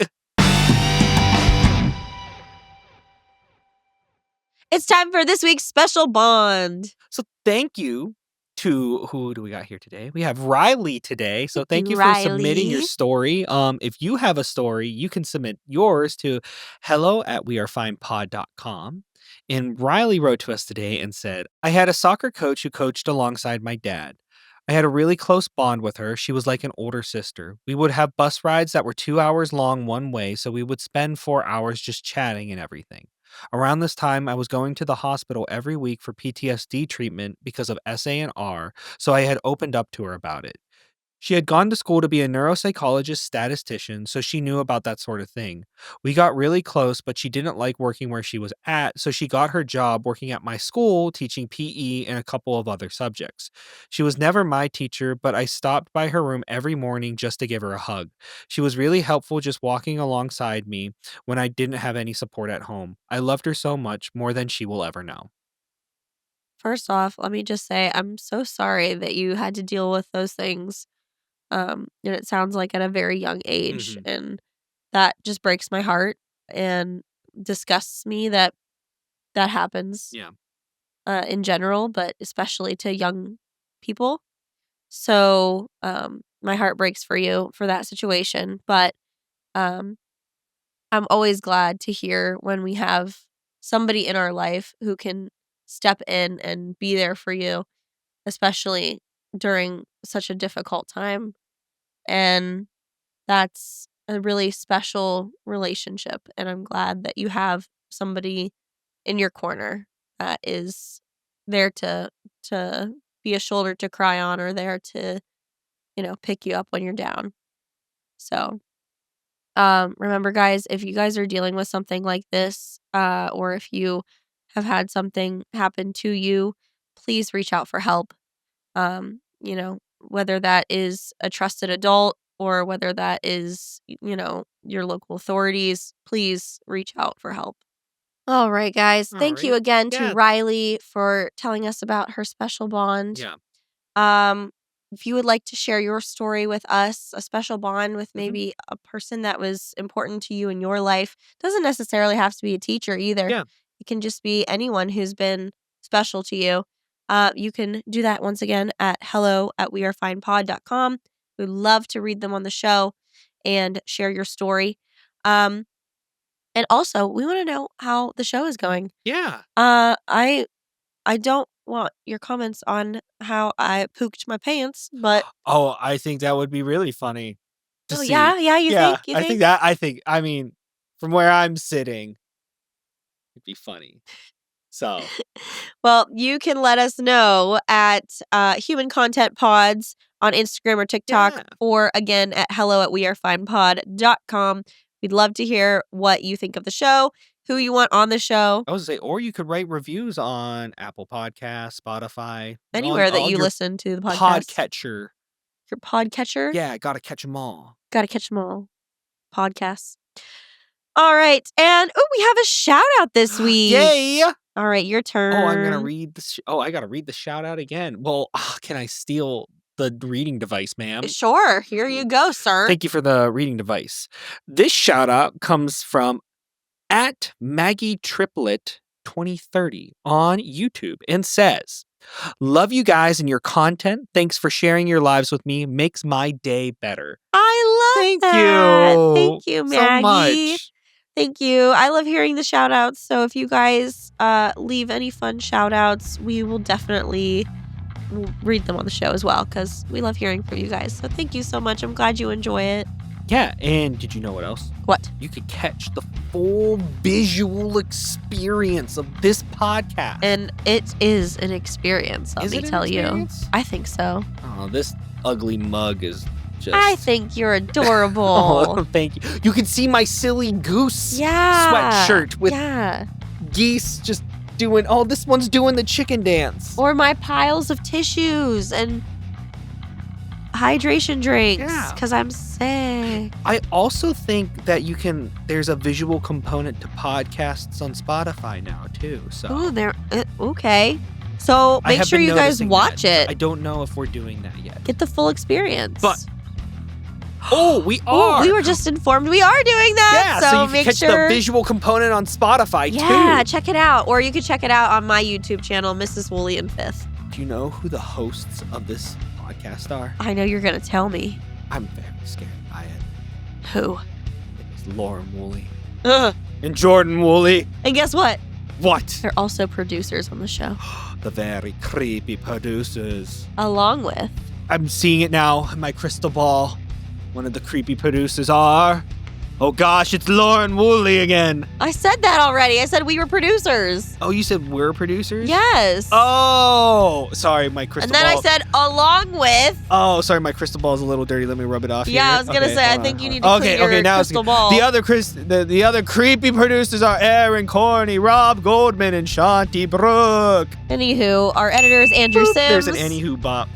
S2: It's time for this week's special bond.
S1: So thank you to, who do we got here today? We have Riley today. So thank you for
S2: Riley.
S1: submitting your story. If you have a story, you can submit yours to hello@wearefinepod.com. And Riley wrote to us today and said, I had a soccer coach who coached alongside my dad. I had a really close bond with her. She was like an older sister. We would have bus rides that were 2 hours long one way, so we would spend 4 hours just chatting and everything. Around this time, I was going to the hospital every week for PTSD treatment because of SANR, so I had opened up to her about it. She had gone to school to be a neuropsychologist statistician, so she knew about that sort of thing. We got really close, but she didn't like working where she was at, so she got her job working at my school teaching PE and a couple of other subjects. She was never my teacher, but I stopped by her room every morning just to give her a hug. She was really helpful just walking alongside me when I didn't have any support at home. I loved her so much, more than she will ever know.
S2: First off, let me just say I'm so sorry that you had to deal with those things. And it sounds like at a very young age.
S1: Mhm.
S2: And that just breaks my heart and disgusts me that happens
S1: Yeah.
S2: in general, but especially to young people. So my heart breaks for you for that situation. But um, I'm always glad to hear when we have somebody in our life who can step in and be there for you, especially during such a difficult time. And that's a really special relationship. And I'm glad that you have somebody in your corner that is there to be a shoulder to cry on or there to, pick you up when you're down. So, remember, guys, if you guys are dealing with something like this, or if you have had something happen to you, please reach out for help. Whether that is a trusted adult or whether that is, your local authorities, please reach out for help. All right, guys.
S1: All
S2: Thank you
S1: right.
S2: again to
S1: Yeah.
S2: Riley for telling us about her special bond.
S1: Yeah.
S2: Um, if you would like to share your story with us, a special bond with maybe a person that was important to you in your life, doesn't necessarily have to be a teacher either.
S1: Yeah.
S2: It can just be anyone who's been special to you. You can do that once again at hello@wearefinepod.com. We'd love to read them on the show and share your story. And also, we want to know how the show is going.
S1: Yeah.
S2: I don't want your comments on how I pooked my pants, but
S1: Oh, I think that would be really funny to see.
S2: yeah, you think?
S1: I mean, from where I'm sitting, it'd be funny. So,
S2: Well, you can let us know at Human Content Pods on Instagram or TikTok,
S1: yeah.
S2: or again at hello@wearefinepod.com. We'd love to hear what you think of the show, who you want on the show,
S1: I was gonna say, or you could write reviews on Apple Podcasts, Spotify,
S2: anywhere that
S1: on
S2: you
S1: your
S2: listen to the podcast.
S1: podcatcher.
S2: Your podcatcher?
S1: Yeah, gotta catch them all.
S2: Gotta catch them all. Podcasts. All right. And we have a shout out this week.
S1: Yay!
S2: All right, your turn.
S1: Oh, I'm gonna read the. I gotta read the shout out again. Well, can I steal the reading device, ma'am?
S2: Sure. Here you go, sir.
S1: Thank you for the reading device. This shout out comes from at Maggie Triplet 2030 on YouTube and says, "Love you guys and your content. Thanks for sharing your lives with me. Makes my day better."
S2: I love
S1: Thank
S2: that.
S1: you.
S2: Thank you, Maggie.
S1: So much.
S2: Thank you. I love hearing the shout outs. So if you guys leave any fun shout outs, we will definitely read them on the show as well because we love hearing from you guys. So thank you so much. I'm glad you enjoy it.
S1: Yeah, and did you know what else?
S2: What?
S1: You could catch the full visual experience of this podcast.
S2: And it is an experience, let me tell you. I think so.
S1: Oh, this ugly mug is just...
S2: I think you're adorable.
S1: Oh, thank you. You can see my silly goose sweatshirt with geese just doing... Oh, this one's doing the chicken dance.
S2: Or my piles of tissues and hydration drinks because I'm sick.
S1: I also think that there's a visual component to podcasts on Spotify now too. So
S2: okay. So make sure you guys watch it.
S1: I don't know if we're doing that yet.
S2: Get the full experience.
S1: But we are.
S2: We were just informed we are doing that.
S1: Yeah, so you can
S2: make
S1: catch
S2: sure
S1: the visual component on Spotify too.
S2: Yeah, check it out. Or you can check it out on my YouTube channel, Mrs. Woolley and Fifth.
S1: Do you know who the hosts of this podcast are?
S2: I know you're gonna tell me.
S1: I'm very scared by it.
S2: Who?
S1: It's Lauran Woolley. And Jordan Woolley.
S2: And guess what?
S1: What?
S2: They're also producers on the show.
S1: The very creepy producers.
S2: Along with...
S1: I'm seeing it now in my crystal ball. One of the creepy producers are... Oh gosh, it's Lauran Woolley again.
S2: I said that already. I said we were producers.
S1: Oh, you said we're producers?
S2: Yes.
S1: Oh, sorry, my crystal ball.
S2: And then I said along with...
S1: Oh, sorry, my crystal ball is a little dirty. Let me rub it off here.
S2: Yeah, I was going to say, I think you need to clean your crystal ball.
S1: The other creepy producers are Aaron Corney, Rob Goldman, and Shanti Brooke.
S2: Anywho, our editor is Andrew Sims.
S1: There's an anywho bop.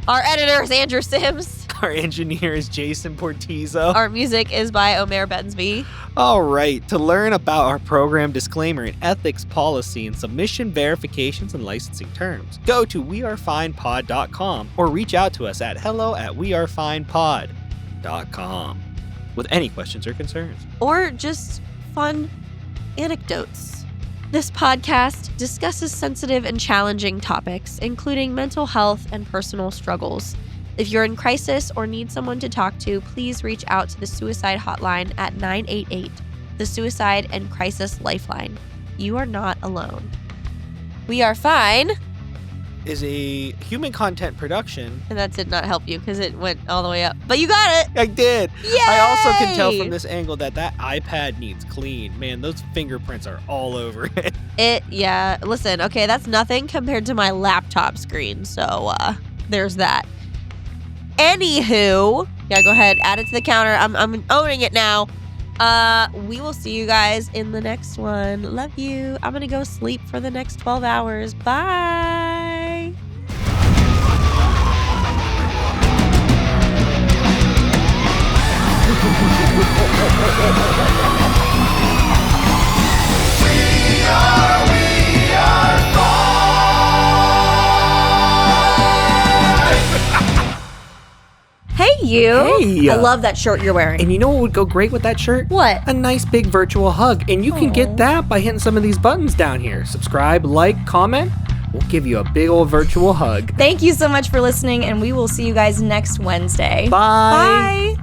S2: Our editor is Andrew Sims.
S1: Our engineer is Jason Portizo.
S2: Our music is by Omer Bensby.
S1: All right. To learn about our program disclaimer and ethics policy and submission verifications and licensing terms, go to wearefinepod.com or reach out to us at hello@wearefinepod.com with any questions or concerns.
S2: Or just fun anecdotes. This podcast discusses sensitive and challenging topics, including mental health and personal struggles. If you're in crisis or need someone to talk to, please reach out to the suicide hotline at 988, the Suicide and Crisis Lifeline. You are not alone. We are fine.
S1: is a human content production.
S2: And that did not help you because it went all the way up. But you got it!
S1: I did.
S2: Yay!
S1: I also can tell from this angle that iPad needs clean. Man, those fingerprints are all over it.
S2: Yeah. Listen, okay, that's nothing compared to my laptop screen. So, there's that. Anywho, yeah, go ahead, add it to the counter. I'm owning it now. We will see you guys in the next one. Love you. I'm gonna go sleep for the next 12 hours. Bye. Hey, you.
S1: Hey.
S2: I love that shirt you're wearing.
S1: And you know what would go great with that shirt?
S2: What?
S1: A nice big virtual hug. And you can get that by hitting some of these buttons down here. Subscribe, like, comment. We'll give you a big old virtual hug.
S3: Thank you so much for listening, and we will see you guys next Wednesday.
S1: Bye.
S3: Bye.